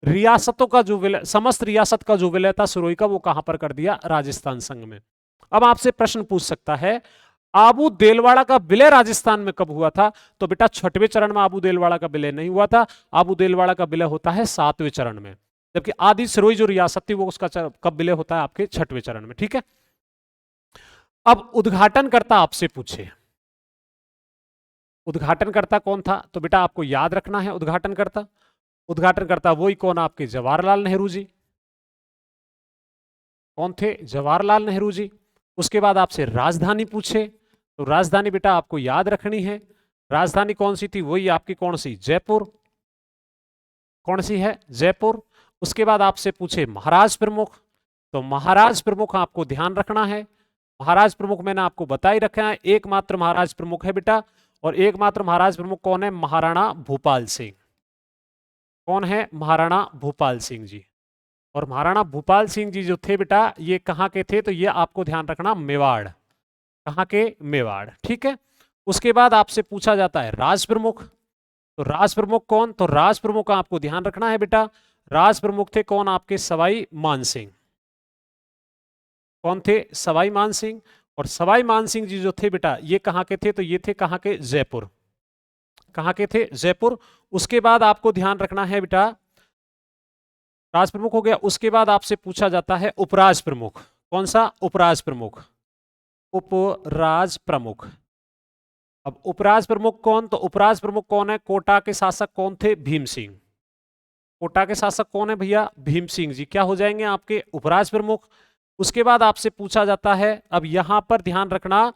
रियासतों का जो विलय, समस्त रियासत का जो विलय था सिरोही का, वो कहां पर कर दिया, राजस्थान संघ में। अब आपसे प्रश्न पूछ सकता है आबू देलवाड़ा का विलय राजस्थान में कब हुआ था, तो बेटा छठवें चरण में आबू देलवाड़ा का विलय नहीं हुआ था। आबू देलवाड़ा का विलय होता है 7वें चरण में, जबकि आदि सिरोही जो रियासत थी वो उसका कब विलय होता है, आपके 6वें चरण में। ठीक है। अब उद्घाटनकर्ता आपसे पूछे, उद्घाटनकर्ता कौन था, तो बेटा आपको याद रखना है उद्घाटनकर्ता। उद्घाटनकर्ता वही कौन, आपके जवाहरलाल नेहरू जी। कौन थे, जवाहरलाल नेहरू जी। उसके बाद आपसे राजधानी पूछे, तो राजधानी बेटा आपको याद रखनी है। राजधानी कौन सी थी, वही आपकी कौन सी, जयपुर। कौन सी है, जयपुर। उसके बाद आपसे पूछे महाराज प्रमुख, तो महाराज प्रमुख आपको ध्यान रखना है। महाराज प्रमुख मैंने आपको बता ही रखा है, एकमात्र महाराज प्रमुख है बेटा। और एकमात्र महाराज प्रमुख कौन है, महाराणा भूपाल सिंह। कौन है, महाराणा भूपाल सिंह जी। और महाराणा भूपाल सिंह जी जो थे बेटा, ये कहां के थे, तो ये आपको ध्यान रखना, मेवाड़। कहां के, मेवाड़। ठीक है। उसके बाद आपसे पूछा जाता है राज प्रमुख, तो राज प्रमुख कौन, तो राज प्रमुख का आपको ध्यान रखना है बेटा। राज प्रमुख थे कौन, आपके सवाई मानसिंह। कौन थे, सवाई मानसिंह। और सवाई मानसिंह जी जो थे बेटा, ये कहां के थे, तो ये थे कहां के, जयपुर। कहां के थे, जयपुर। उसके बाद आपको ध्यान रखना है बेटा, राज प्रमुख हो गया। उसके बाद आपसे पूछा जाता है उपराज प्रमुख। कौन सा, उपराज प्रमुख। उपराज प्रमुख। अब उपराज प्रमुख कौन, तो उपराज प्रमुख कौन है, कोटा के शासक कौन थे, भीम सिंह। कोटा के शासक कौन है भैया, भीम सिंह जी, क्या हो जाएंगे आपके उपराज प्रमुख। उसके बाद आपसे पूछा जाता है, अब यहां पर ध्यान रखना,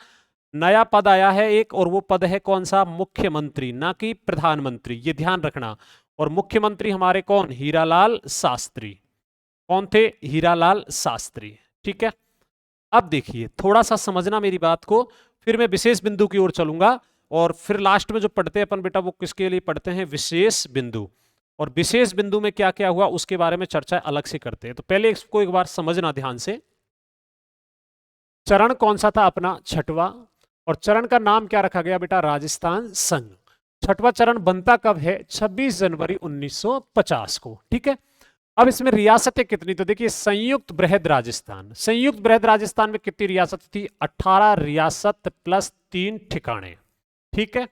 नया पद आया है एक, और वो पद है कौन सा, मुख्यमंत्री, ना कि प्रधानमंत्री, ये ध्यान रखना। और मुख्यमंत्री हमारे कौन, हीरालाल शास्त्री। कौन थे, हीरालाल शास्त्री। ठीक है। अब देखिए थोड़ा सा समझना मेरी बात को, फिर मैं विशेष बिंदु की ओर चलूंगा। और फिर लास्ट में जो पढ़ते हैं अपन बेटा, वो किसके लिए पढ़ते हैं, विशेष बिंदु। और विशेष बिंदु में क्या क्या हुआ उसके बारे में चर्चा अलग से करते हैं। तो पहले इसको एक बार समझना ध्यान से। चरण कौन सा था अपना, छठवां। और चरण का नाम क्या रखा गया बेटा, राजस्थान संघ। छठवां चरण बनता कब है, 26 जनवरी 1950 को। ठीक है। अब इसमें रियासतें कितनी, तो देखिए संयुक्त बृहद राजस्थान, संयुक्त बृहद राजस्थान में कितनी रियासत थी, 18 रियासत प्लस 3 ठिकाने। ठीक है।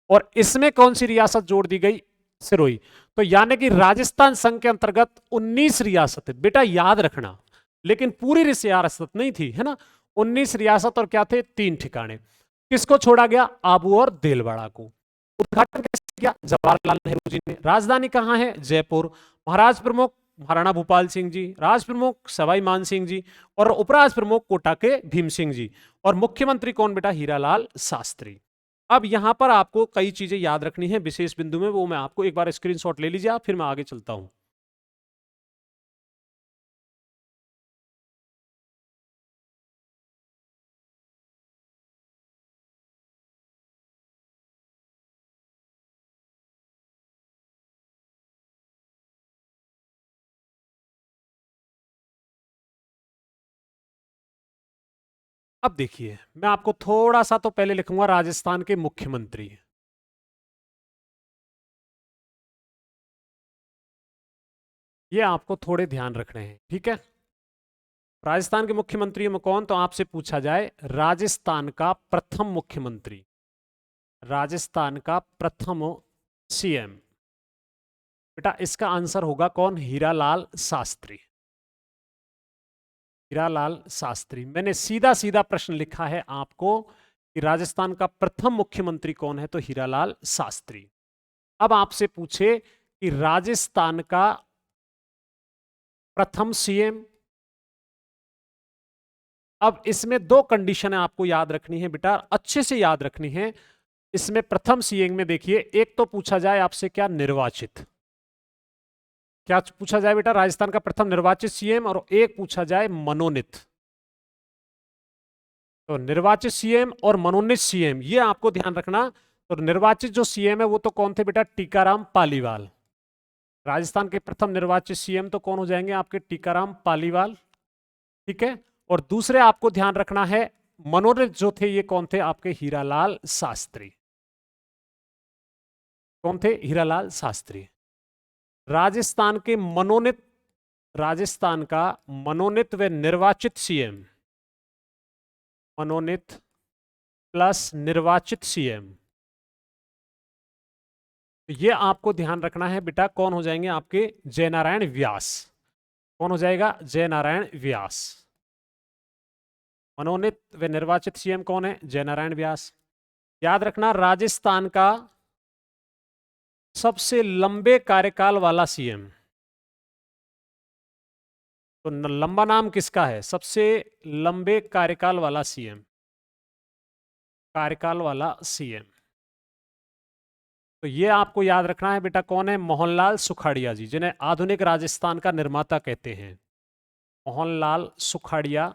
और इसमें कौन सी रियासत जोड़ दी गई, सिरोही। तो यानी कि राजस्थान संघ के अंतर्गत 19 रियासत, बेटा याद रखना, लेकिन पूरी रियासत नहीं थी, है ना। 19 रियासत और क्या थे, 3 ठिकाने। किसको छोड़ा गया, आबू और देलवाड़ा को। उद्घाटन कैसे किया, जवाहरलाल नेहरू जी ने। राजधानी कहां है, जयपुर। महाराज प्रमुख महाराणा भूपाल सिंह जी, राज प्रमुख सवाई मान सिंह जी, और उपराज प्रमुख कोटा के भीम सिंह जी। और मुख्यमंत्री कौन बेटा, हीरालाल शास्त्री। अब यहां पर आपको कई चीजें याद रखनी है विशेष बिंदु में, वो मैं आपको एक बार स्क्रीनशॉट ले लीजिए आप, फिर मैं आगे चलता हूं। अब देखिए, मैं आपको थोड़ा सा तो पहले लिखूंगा राजस्थान के मुख्यमंत्री। ये आपको थोड़े ध्यान रखने हैं, ठीक है। राजस्थान के मुख्यमंत्री में कौन, तो आपसे पूछा जाए राजस्थान का प्रथम मुख्यमंत्री, राजस्थान का प्रथम सीएम, बेटा इसका आंसर होगा कौन, हीरालाल शास्त्री। हीरालाल शास्त्री। मैंने सीधा सीधा प्रश्न लिखा है आपको कि राजस्थान का प्रथम मुख्यमंत्री कौन है, तो हीरालाल शास्त्री। अब आपसे पूछे कि राजस्थान का प्रथम सीएम, अब इसमें दो कंडीशन आपको याद रखनी है बेटा, अच्छे से याद रखनी है। इसमें प्रथम सीएम में देखिए, एक तो पूछा जाए आपसे क्या, निर्वाचित। क्या पूछा जाए बेटा, राजस्थान का प्रथम निर्वाचित सीएम, और एक पूछा जाए मनोनीत। तो निर्वाचित सीएम और मनोनीत सीएम, ये आपको ध्यान रखना। तो निर्वाचित जो सीएम है वो तो कौन थे बेटा, टीकाराम पालीवाल। राजस्थान के प्रथम निर्वाचित सीएम तो कौन हो जाएंगे आपके, टीकाराम पालीवाल, ठीक है। और दूसरे आपको ध्यान रखना है, मनोनीत जो थे ये कौन थे आपके, हीरालाल शास्त्री। कौन थे, हीरालाल शास्त्री। राजस्थान के मनोनीत, राजस्थान का मनोनीत व निर्वाचित सीएम, मनोनीत प्लस निर्वाचित सीएम, तो ये आपको ध्यान रखना है बेटा, कौन हो जाएंगे आपके, जयनारायण व्यास। कौन हो जाएगा, जयनारायण व्यास। मनोनीत व निर्वाचित सीएम कौन है, जयनारायण व्यास। याद रखना, राजस्थान का सबसे लंबे कार्यकाल वाला सीएम, तो लंबा नाम किसका है, सबसे लंबे कार्यकाल वाला सीएम, कार्यकाल वाला सीएम, तो ये आपको याद रखना है बेटा, कौन है, मोहनलाल सुखाड़िया जी, जिन्हें आधुनिक राजस्थान का निर्माता कहते हैं, मोहनलाल सुखाड़िया।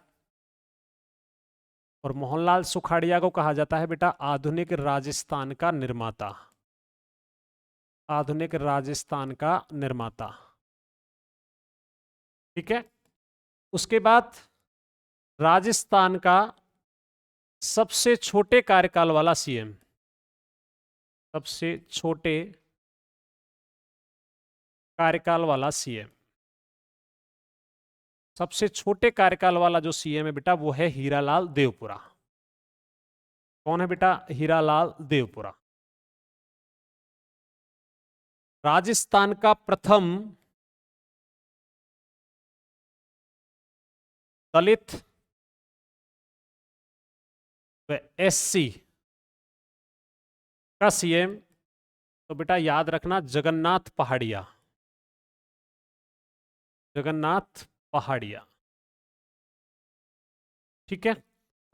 और मोहनलाल सुखाड़िया को कहा जाता है बेटा आधुनिक राजस्थान का निर्माता, आधुनिक राजस्थान का निर्माता, ठीक है। उसके बाद राजस्थान का सबसे छोटे कार्यकाल वाला सीएम, सबसे छोटे कार्यकाल वाला सीएम, सबसे छोटे कार्यकाल वाला जो सीएम है बेटा वो है हीरालाल देवपुरा। कौन है बेटा, हीरालाल देवपुरा। राजस्थान का प्रथम दलित व एससी का सीएम, तो बेटा याद रखना जगन्नाथ पहाड़िया, जगन्नाथ पहाड़िया, ठीक है।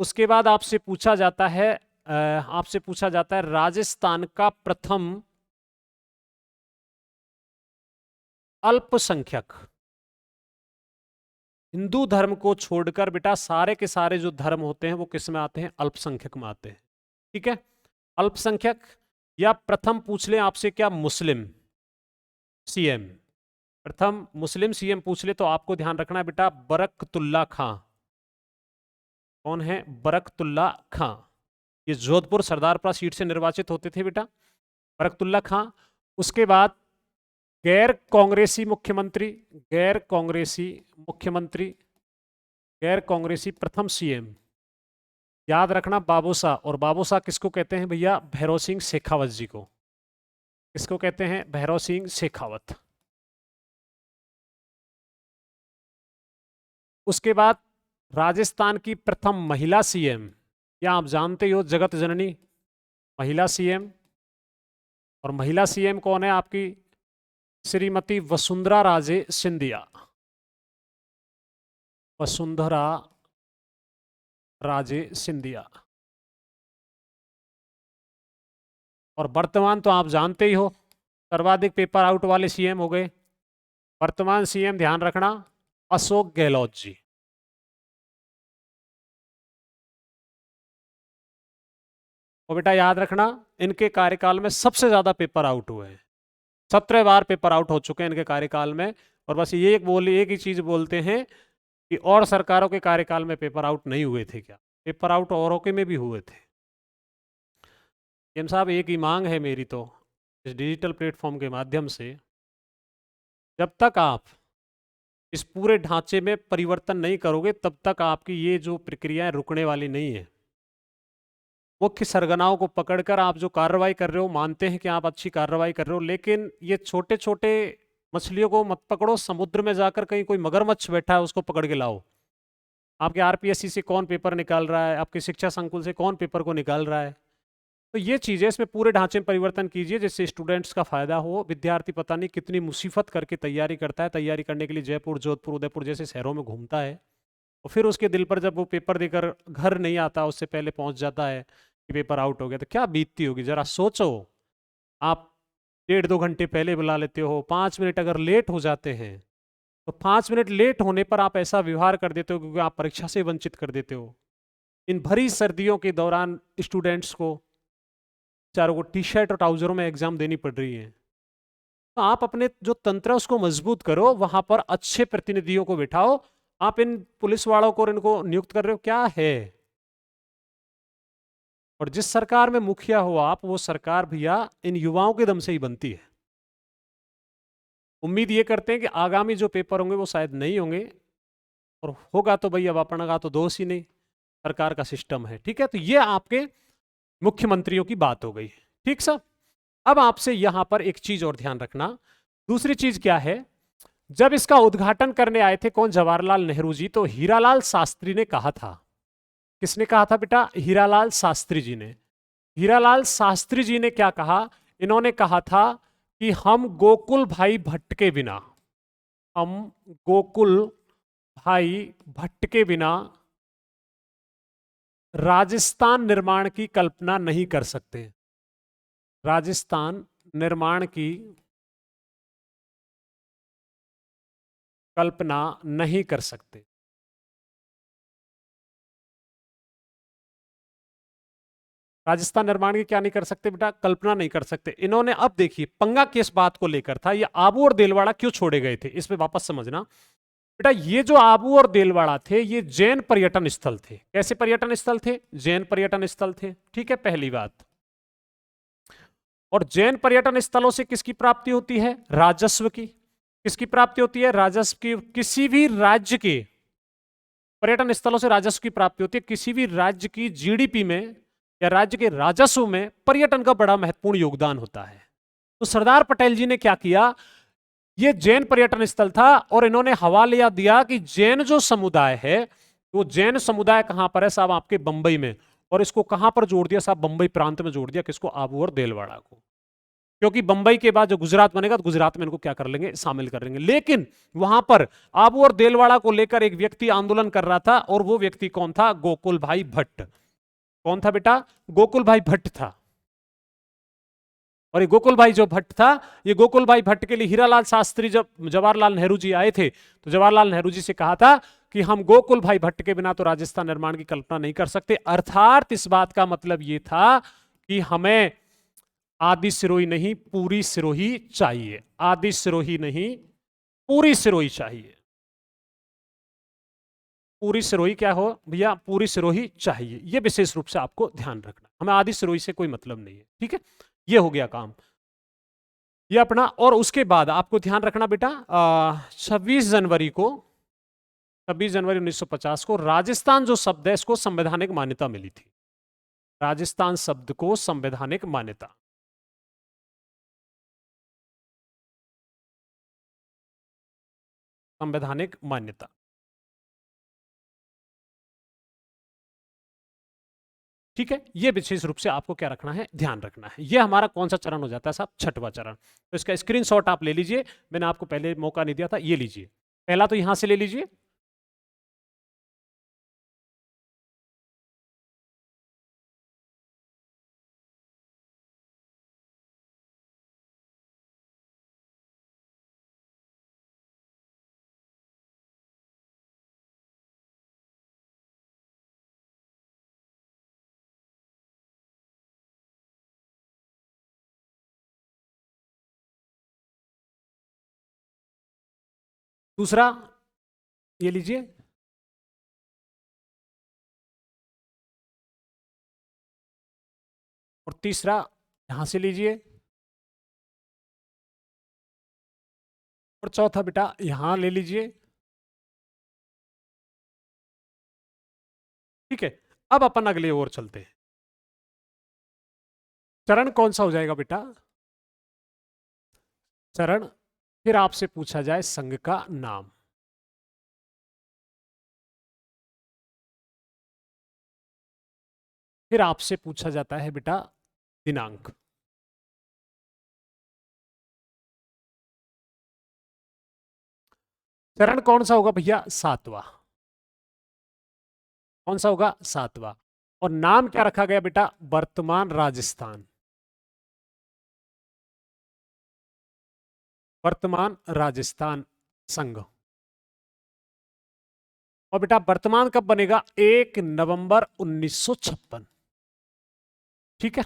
उसके बाद आपसे पूछा जाता है, आपसे पूछा जाता है राजस्थान का प्रथम अल्पसंख्यक, हिंदू धर्म को छोड़कर बेटा सारे के सारे जो धर्म होते हैं वो किस में आते हैं, अल्पसंख्यक में आते हैं, ठीक है। अल्पसंख्यक, या प्रथम पूछ लें आपसे क्या, मुस्लिम सीएम, प्रथम मुस्लिम सीएम पूछ ले तो आपको ध्यान रखना है बेटा बरकतुल्ला खां। कौन है, बरकतुल्ला खां। ये जोधपुर सरदारपुरा सीट से निर्वाचित होते थे बेटा, बरकतुल्ला खां। उसके बाद गैर कांग्रेसी मुख्यमंत्री, गैर कांग्रेसी मुख्यमंत्री, गैर कांग्रेसी प्रथम सीएम, याद रखना बाबूसा। और बाबूसा किसको कहते हैं भैया, भैरव सिंह शेखावत जी को। किसको कहते हैं, भैरव सिंह शेखावत। उसके बाद राजस्थान की प्रथम महिला सीएम, या आप जानते हो जगत जननी महिला सीएम, और महिला सीएम कौन है आपकी, श्रीमती वसुंधरा राजे सिंधिया, वसुंधरा राजे सिंधिया। और वर्तमान तो आप जानते ही हो, सर्वाधिक पेपर आउट वाले सीएम हो गए। वर्तमान सीएम ध्यान रखना अशोक गहलोत जी। और बेटा याद रखना इनके कार्यकाल में सबसे ज्यादा पेपर आउट हुए हैं, 17 बार पेपर आउट हो चुके हैं इनके कार्यकाल में। और बस ये एक ही चीज बोलते हैं कि और सरकारों के कार्यकाल में पेपर आउट नहीं हुए थे क्या। पेपर आउट औरों के में भी हुए थे। एम साहब एक ही मांग है मेरी तो इस डिजिटल प्लेटफॉर्म के माध्यम से, जब तक आप इस पूरे ढांचे में परिवर्तन नहीं करोगे तब तक आपकी ये जो प्रक्रियाएं रुकने वाली नहीं है। मुख्य सरगनाओं को पकड़कर आप जो कार्रवाई कर रहे हो, मानते हैं कि आप अच्छी कार्रवाई कर रहे हो, लेकिन ये छोटे छोटे मछलियों को मत पकड़ो। समुद्र में जाकर कहीं कोई मगरमच्छ बैठा है उसको पकड़ के लाओ। आपके आरपीएससी से कौन पेपर निकाल रहा है, आपके शिक्षा संकुल से कौन पेपर को निकाल रहा है। तो ये चीजें, इसमें पूरे ढांचे में परिवर्तन कीजिए जिससे स्टूडेंट्स का फायदा हो। विद्यार्थी पता नहीं कितनी मुसीबत करके तैयारी करता है, तैयारी करने के लिए जयपुर, जोधपुर, उदयपुर जैसे शहरों में घूमता है, और फिर उसके दिल पर जब वो पेपर देकर घर नहीं आता, उससे पहले पहुंच जाता है कि पेपर आउट हो गया, तो क्या बीतती होगी जरा सोचो। आप 1.5-2 घंटे पहले बुला लेते हो, 5 मिनट अगर लेट हो जाते हैं तो 5 मिनट लेट होने पर आप ऐसा व्यवहार कर देते हो क्योंकि आप परीक्षा से वंचित कर देते हो। इन भरी सर्दियों के दौरान स्टूडेंट्स को चारों को टी शर्ट और ट्राउजरों में एग्जाम देनी पड़ रही है। तो आप अपने जो तंत्र है उसको मजबूत करो, वहां पर अच्छे प्रतिनिधियों को बिठाओ। आप इन पुलिस वालों को और इनको नियुक्त कर रहे हो, क्या है। और जिस सरकार में मुखिया हो आप, वो सरकार भैया इन युवाओं के दम से ही बनती है। उम्मीद ये करते हैं कि आगामी जो पेपर होंगे वो शायद नहीं होंगे, और होगा तो भैया अपना का तो दोष ही नहीं, सरकार का सिस्टम है। ठीक है, तो ये आपके मुख्यमंत्रियों की बात हो गई। ठीक सर, अब आपसे यहां पर एक चीज और ध्यान रखना। दूसरी चीज क्या है, जब इसका उद्घाटन करने आए थे कौन, जवाहरलाल नेहरू जी, तो हीरालाल शास्त्री ने कहा था। किसने कहा था बेटा? हीरालाल शास्त्री जी ने। हीरालाल शास्त्री जी ने क्या कहा? इन्होंने कहा था कि हम गोकुल भाई भट्ट के बिना, हम गोकुल भाई भट्ट के बिना राजस्थान निर्माण की कल्पना नहीं कर सकते। राजस्थान निर्माण की कल्पना नहीं कर सकते। राजस्थान निर्माण की क्या नहीं कर सकते बेटा? कल्पना नहीं कर सकते। इन्होंने, अब देखिए पंगा किस बात को लेकर था, ये आबू और देलवाड़ा क्यों छोड़े गए थे, इस पे वापस समझना बेटा। ये जो आबू और देलवाड़ा थे ये जैन पर्यटन स्थल थे। कैसे पर्यटन स्थल थे? जैन पर्यटन स्थल थे। ठीक है, पहली बात। और जैन पर्यटन स्थलों से किसकी प्राप्ति होती है? राजस्व की। किसकी प्राप्ति होती है? राजस्व की। किसी भी राज्य के पर्यटन स्थलों से राजस्व की प्राप्ति होती है। किसी भी राज्य की जीडीपी में या राज्य के राजस्व में पर्यटन का बड़ा महत्वपूर्ण योगदान होता है। तो सरदार पटेल जी ने क्या किया, ये जैन पर्यटन स्थल था और इन्होंने हवाला दिया कि जैन जो समुदाय है, वो जैन समुदाय कहां पर है साहब? आपके बंबई में। और इसको कहां पर जोड़ दिया साहब? बंबई प्रांत में जोड़ दिया। किसको? आबू और देलवाड़ा को। क्योंकि बंबई के बाद जो गुजरात बनेगा तो गुजरात में इनको क्या कर लेंगे? शामिल कर लेंगे। लेकिन वहां पर आबू और देलवाड़ा को लेकर एक व्यक्ति आंदोलन कर रहा था, और वो व्यक्ति कौन था? गोकुल भाई भट्ट। कौन था बेटा? गोकुल भाई भट्ट था। और ये गोकुल भाई जो भट्ट था, ये गोकुल भाई भट्ट के लिए हीरालाल शास्त्री, जब जवाहरलाल नेहरू जी आए थे तो जवाहरलाल नेहरू जी से कहा था कि हम गोकुल भाई भट्ट के बिना तो राजस्थान निर्माण की कल्पना नहीं कर सकते। अर्थात इस बात का मतलब ये था कि हमें आदि सिरोही नहीं पूरी सिरोही चाहिए। आदि सिरोही नहीं पूरी सिरोही चाहिए। पूरी सिरोही क्या हो भैया? पूरी सिरोही चाहिए। ये विशेष रूप से आपको ध्यान रखना, हमें आदि सिरोही से कोई मतलब नहीं है। ठीक है, ये हो गया काम, ये अपना। और उसके बाद आपको ध्यान रखना बेटा, 26 जनवरी 1950 को राजस्थान जो शब्द है इसको संवैधानिक मान्यता मिली थी। राजस्थान शब्द को संवैधानिक मान्यता, संवैधानिक मान्यता। ठीक है, ये विशेष रूप से आपको क्या रखना है? ध्यान रखना है। ये हमारा कौन सा चरण हो जाता है साहब? छठवां चरण। तो इसका स्क्रीनशॉट आप ले लीजिए, मैंने आपको पहले मौका नहीं दिया था, ये लीजिए। पहला तो यहां से ले लीजिए। दूसरा ये लीजिए। और तीसरा यहां से लीजिए, और चौथा बेटा यहां ले लीजिए। ठीक है, अब अपन अगले ओर चलते हैं। चरण कौन सा हो जाएगा बेटा? चरण, फिर आपसे पूछा जाए संघ का नाम। फिर आपसे पूछा जाता है बेटा दिनांक। चरण कौन सा होगा भैया? सातवां। कौन सा होगा? सातवां। और नाम क्या रखा गया बेटा? वर्तमान राजस्थान। वर्तमान राजस्थान संघ। और बेटा वर्तमान कब बनेगा? 1 नवंबर 1956। ठीक है,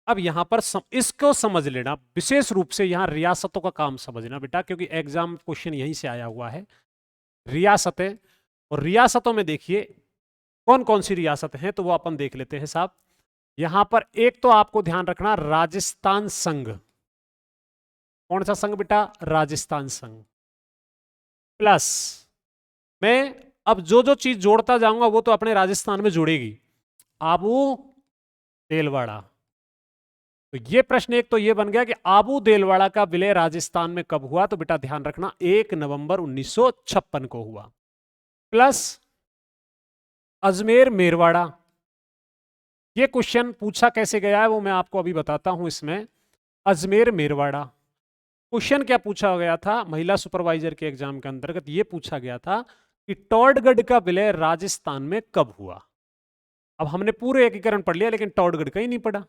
अब यहां पर इसको समझ लेना, विशेष रूप से यहां रियासतों का काम समझना बेटा, क्योंकि एग्जाम क्वेश्चन यहीं से आया हुआ है। रियासतें, और रियासतों में देखिए कौन कौन सी रियासत हैं, तो वो अपन देख लेते हैं साहब। यहां पर एक तो आपको ध्यान रखना, राजस्थान संघ। कौन सा संघ बेटा? राजस्थान संघ। प्लस मैं अब जो जो चीज जोड़ता जाऊंगा वो तो अपने राजस्थान में जुड़ेगी। आबू देलवाड़ा। तो ये प्रश्न एक तो ये बन गया कि आबू देलवाड़ा का विलय राजस्थान में कब हुआ, तो बेटा ध्यान रखना 1 नवंबर 1956 को हुआ। प्लस अजमेर मेरवाड़ा। ये क्वेश्चन पूछा कैसे गया है वो मैं आपको अभी बताता हूं। इसमें अजमेर मेरवाड़ा क्वेश्चन क्या पूछा गया था महिला सुपरवाइजर के एग्जाम के अंतर्गत? ये पूछा गया था कि टॉडगढ़ का विलय राजस्थान में कब हुआ। अब हमने पूरे एकीकरण पढ़ लिया लेकिन टॉडगढ़ का ही नहीं पढ़ा।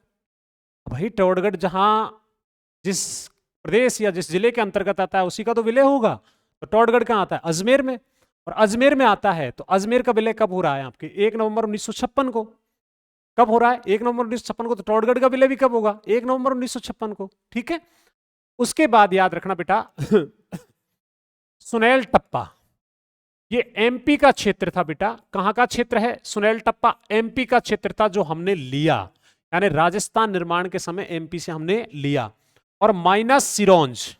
भाई टॉडगढ़ जहां जिस प्रदेश या जिस जिले के अंतर्गत आता है उसी का तो विलय होगा। तो टॉडगढ़ कहां आता है? अजमेर में। और अजमेर में आता है तो अजमेर का विलय कब हो रहा है आपके? 1 नवंबर 1956 को। कब हो रहा है? 1 नवंबर 1956 को। तो टॉडगढ़ का विलय भी कब होगा? 1 नवंबर 1956 को। ठीक है, उसके बाद याद रखना बेटा सुनेल टप्पा। ये एमपी का क्षेत्र था बेटा। कहां का क्षेत्र है? सुनेल टप्पा एमपी का क्षेत्र था जो हमने लिया, यानी राजस्थान निर्माण के समय एमपी से हमने लिया। और माइनस सिरोंज।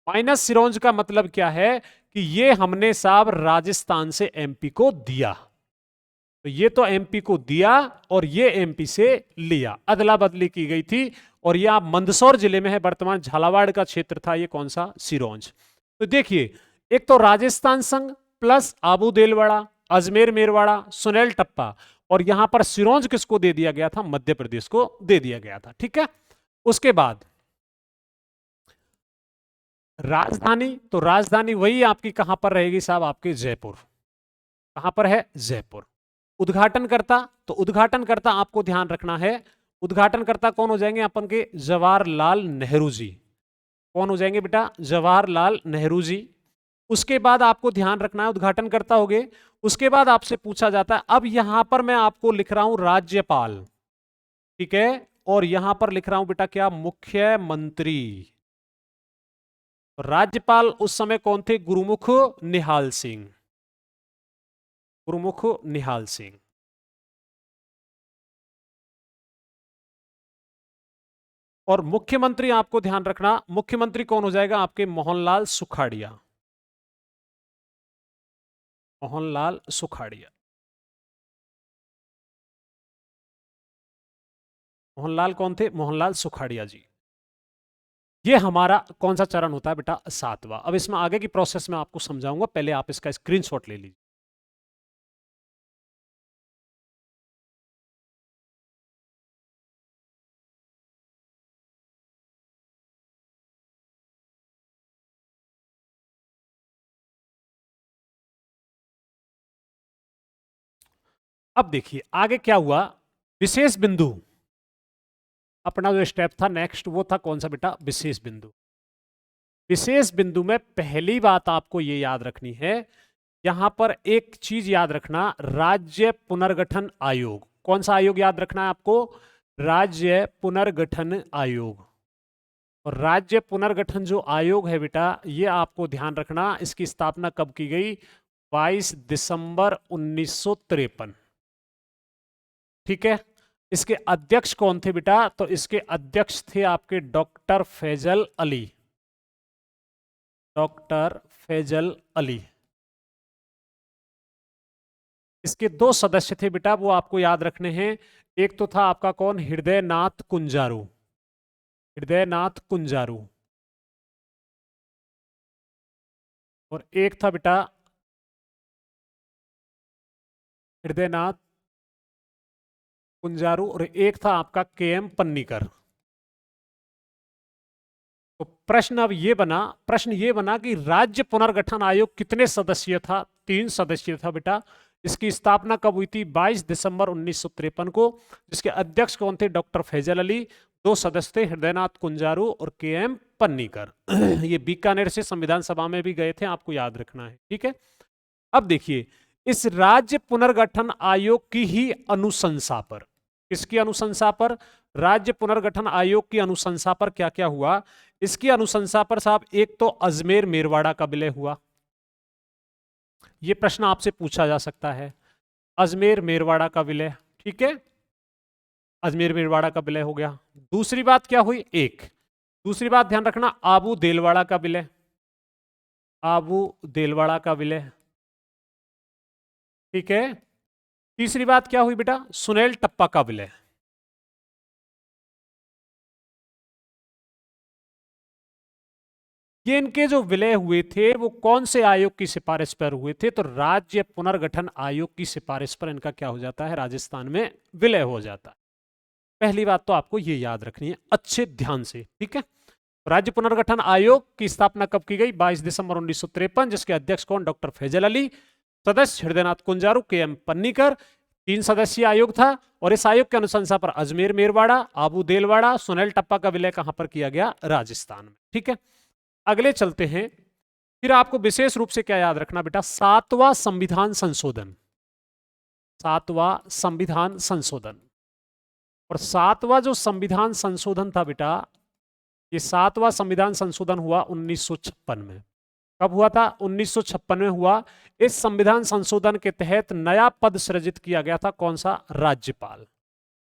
माइनस सिरोंज का मतलब क्या है कि ये हमने साहब राजस्थान से एमपी को दिया। तो ये तो एमपी को दिया और ये एमपी से लिया, अदला बदली की गई थी। और ये आप मंदसौर जिले में है, वर्तमान झालावाड़ का क्षेत्र था ये। कौन सा? सिरोंज। तो देखिए, एक तो राजस्थान संघ प्लस आबू देलवाड़ा, अजमेर मेरवाड़ा, सुनेल टप्पा, और यहां पर सिरोंज किसको दे दिया गया था? मध्य प्रदेश को दे दिया गया था। ठीक है, उसके बाद राजधानी, तो राजधानी वही आपकी कहां पर रहेगी साहब? आपके जयपुर। कहां पर है? जयपुर। उद्घाटनकर्ता, तो उद्घाटनकर्ता आपको ध्यान रखना है, उद्घाटनकर्ता कौन हो जाएंगे अपन के? जवाहरलाल नेहरू जी। कौन हो जाएंगे बेटा? जवाहरलाल नेहरू जी। उसके बाद आपको ध्यान रखना है उद्घाटनकर्ता हो गए। उसके बाद आपसे पूछा जाता है, अब यहां पर मैं आपको लिख रहा हूं राज्यपाल। ठीक है, और यहां पर लिख रहा हूं बेटा क्या? मुख्यमंत्री। राज्यपाल उस समय कौन थे? गुरुमुख निहाल सिंह। गुरुमुख निहाल सिंह। और मुख्यमंत्री आपको ध्यान रखना, मुख्यमंत्री कौन हो जाएगा? आपके मोहनलाल सुखाड़िया। मोहनलाल सुखाड़िया। मोहनलाल कौन थे? मोहनलाल सुखाड़िया जी। ये हमारा कौन सा चरण होता है बेटा? सातवां। अब इसमें आगे की प्रोसेस में आपको समझाऊंगा, पहले आप इसका स्क्रीनशॉट ले लीजिए। अब देखिए आगे क्या हुआ। विशेष बिंदु, अपना जो स्टेप था नेक्स्ट वो था कौन सा बेटा? विशेष बिंदु। विशेष बिंदु में पहली बात आपको ये याद रखनी है, यहां पर एक चीज याद रखना, राज्य पुनर्गठन आयोग। कौन सा आयोग याद रखना है आपको? राज्य पुनर्गठन आयोग। और राज्य पुनर्गठन जो आयोग है बेटा, ये आपको ध्यान रखना, इसकी स्थापना कब की गई? 22 दिसंबर 1953। ठीक है, इसके अध्यक्ष कौन थे बेटा? तो इसके अध्यक्ष थे आपके डॉक्टर फैजल अली। डॉक्टर फैजल अली। इसके दो सदस्य थे बेटा, वो आपको याद रखने हैं। एक तो था आपका कौन? हृदयनाथ कुंजारू। हृदयनाथ कुंजारू। और एक था बेटा हृदयनाथ कुंजारू, और एक था आपका के.एम. पन्नीकर। तो प्रश्न ये बना कि राज्य पुनर्गठन आयोग कितने सदस्यीय था? 3 सदस्यीय था बेटा। इसकी स्थापना कब हुई थी? 22 दिसंबर 1953 को। जिसके अध्यक्ष कौन थे? डॉक्टर फैजल अली। 2 सदस्य थे, हृदयनाथ कुंजारू और के.एम. पन्नीकर। ये बीकानेर से संविधान सभा में भी गए थे, आपको याद रखना है, ठीक है। अब देखिए, इस राज्य पुनर्गठन आयोग की ही अनुशंसा पर, किसकी अनुशंसा पर? राज्य पुनर्गठन आयोग की अनुशंसा पर क्या क्या हुआ? इसकी अनुशंसा पर साहब, एक तो अजमेर मेरवाड़ा का विलय हुआ। यह प्रश्न आपसे पूछा जा सकता है, अजमेर मेरवाड़ा का विलय, ठीक है। अजमेर मेरवाड़ा का विलय हो गया। दूसरी बात क्या हुई? दूसरी बात ध्यान रखना, आबू देलवाड़ा का विलय। आबू देलवाड़ा का विलय, ठीक है। तीसरी बात क्या हुई बेटा? सुनील टप्पा का विलय। ये इनके जो विलय हुए थे वो कौन से आयोग की सिफारिश पर हुए थे? तो राज्य पुनर्गठन आयोग की सिफारिश पर इनका क्या हो जाता है? राजस्थान में विलय हो जाता है। पहली बात तो आपको ये याद रखनी है अच्छे ध्यान से, ठीक है। राज्य पुनर्गठन आयोग की स्थापना कब की गई? 22 दिसंबर 1953। जिसके अध्यक्ष कौन? डॉक्टर फैजल अली। सदस्य हृदयनाथ कुंजारू, के.एम. पन्नीकर। 3 सदस्यीय आयोग था, और इस आयोग के अनुशंसा पर अजमेर मेरवाड़ा, आबू देलवाड़ा, सुनील टप्पा का विलय कहां पर किया गया? राजस्थान में, ठीक है। अगले चलते हैं। फिर आपको विशेष रूप से क्या याद रखना बेटा? 7वां संविधान संशोधन। 7वां संविधान संशोधन। और 7वां जो संविधान संशोधन था बेटा, ये 7वां संविधान संशोधन हुआ 1956 में। कब हुआ था? 1956 में हुआ। इस संविधान संशोधन के तहत नया पद सृजित किया गया था, कौन सा? राज्यपाल।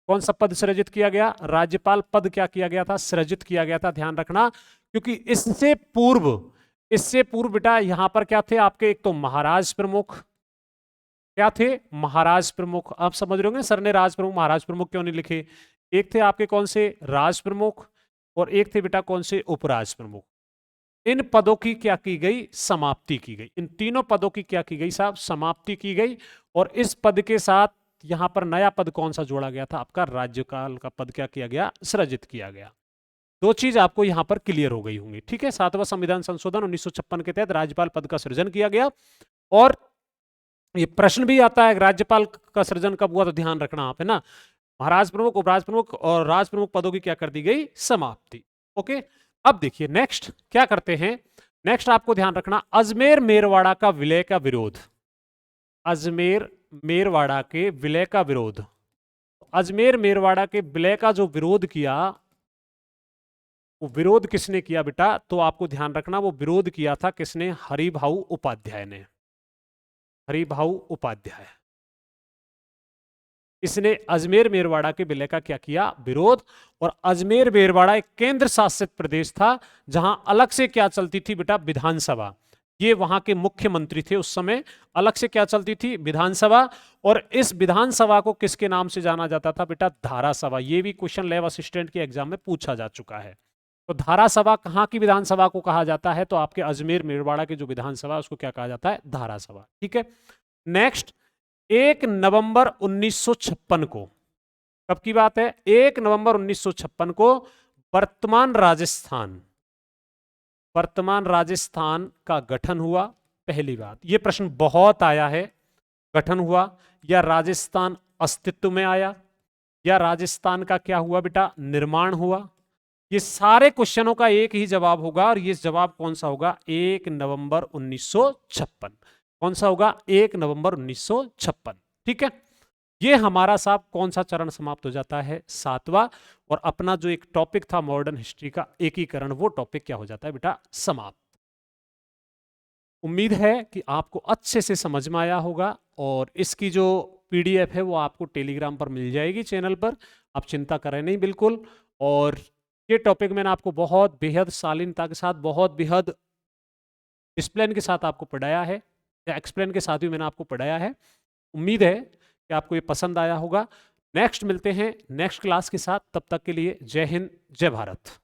कौन सा पद सृजित किया गया? राज्यपाल पद क्या किया गया था? सृजित किया गया था, ध्यान रखना। क्योंकि इससे पूर्व बेटा यहां पर क्या थे आपके? एक तो महाराज प्रमुख, क्या थे? महाराज प्रमुख। आप समझ रहे होंगे सर ने राज प्रमुख महाराज प्रमुख क्यों नहीं लिखे। एक थे आपके कौन से? राज प्रमुख, और एक थे बेटा कौन से? उपराज प्रमुख। इन पदों की क्या की गई? समाप्ति की गई। इन तीनों पदों की क्या की गई साहब? समाप्ति की गई। और इस पद के साथ यहां पर नया पद कौन सा जोड़ा गया था? आपका राज्यपाल का पद क्या किया गया? सृजित किया गया। 2 चीज आपको यहां पर क्लियर हो गई होंगी, ठीक है। 7वां संविधान संशोधन 1956 के तहत राज्यपाल पद का सृजन किया गया। और ये प्रश्न भी आता है राज्यपाल का सृजन कब हुआ, तो ध्यान रखना आप, है ना। महाराज प्रमुख, उपराज प्रमुख और राज प्रमुख पदों की क्या कर दी गई? समाप्ति। ओके। अब देखिए नेक्स्ट क्या करते हैं। नेक्स्ट आपको ध्यान रखना, अजमेर मेरवाड़ा का विलय का विरोध। अजमेर मेरवाड़ा के विलय का विरोध। अजमेर मेरवाड़ा के विलय का जो विरोध किया, वो विरोध किसने किया बेटा? तो आपको ध्यान रखना, वो विरोध किया था किसने? हरिभाऊ उपाध्याय ने। हरिभाऊ उपाध्याय, इसने अजमेर मेरवाड़ा के विलय का क्या किया? विरोध। और अजमेर मेरवाड़ा एक केंद्र शासित प्रदेश था, जहां अलग से क्या चलती थी बेटा? विधानसभा। ये वहां के मुख्यमंत्री थे उस समय। अलग से क्या चलती थी? विधानसभा। और इस विधानसभा को किसके नाम से जाना जाता था बेटा? धारा सभा। ये भी क्वेश्चन लैब असिस्टेंट के एग्जाम में पूछा जा चुका है। तो धारा सभा कहां की विधानसभा को कहा जाता है? तो आपके अजमेर मेरवाड़ा की जो विधानसभा उसको क्या कहा जाता है? धारा सभा, ठीक है। नेक्स्ट, 1 नवंबर 1956 को, कब की बात है? 1 नवंबर 1956 को वर्तमान राजस्थान का गठन हुआ। पहली बात, यह प्रश्न बहुत आया है, गठन हुआ या राजस्थान अस्तित्व में आया, या राजस्थान का क्या हुआ बेटा? निर्माण हुआ। ये सारे क्वेश्चनों का एक ही जवाब होगा, और ये जवाब कौन सा होगा? 1 नवंबर 1956। कौन सा होगा? 1 नवंबर 1956, ठीक है। ये हमारा साहब कौन सा चरण समाप्त हो जाता है? 7वां। और अपना जो एक टॉपिक था मॉडर्न हिस्ट्री का एकीकरण, वो टॉपिक क्या हो जाता है बेटा? समाप्त। उम्मीद है कि आपको अच्छे से समझ में आया होगा, और इसकी जो PDF है वो आपको टेलीग्राम पर मिल जाएगी चैनल पर, आप चिंता करें नहीं बिल्कुल। और ये टॉपिक मैंने आपको बहुत बेहद शालीनता के साथ, बहुत बेहद डिसिप्लिन के साथ आपको पढ़ाया है, या एक्सप्लेन के साथ भी मैंने आपको पढ़ाया है। उम्मीद है कि आपको ये पसंद आया होगा। नेक्स्ट मिलते हैं नेक्स्ट क्लास के साथ, तब तक के लिए जय हिंद, जय भारत।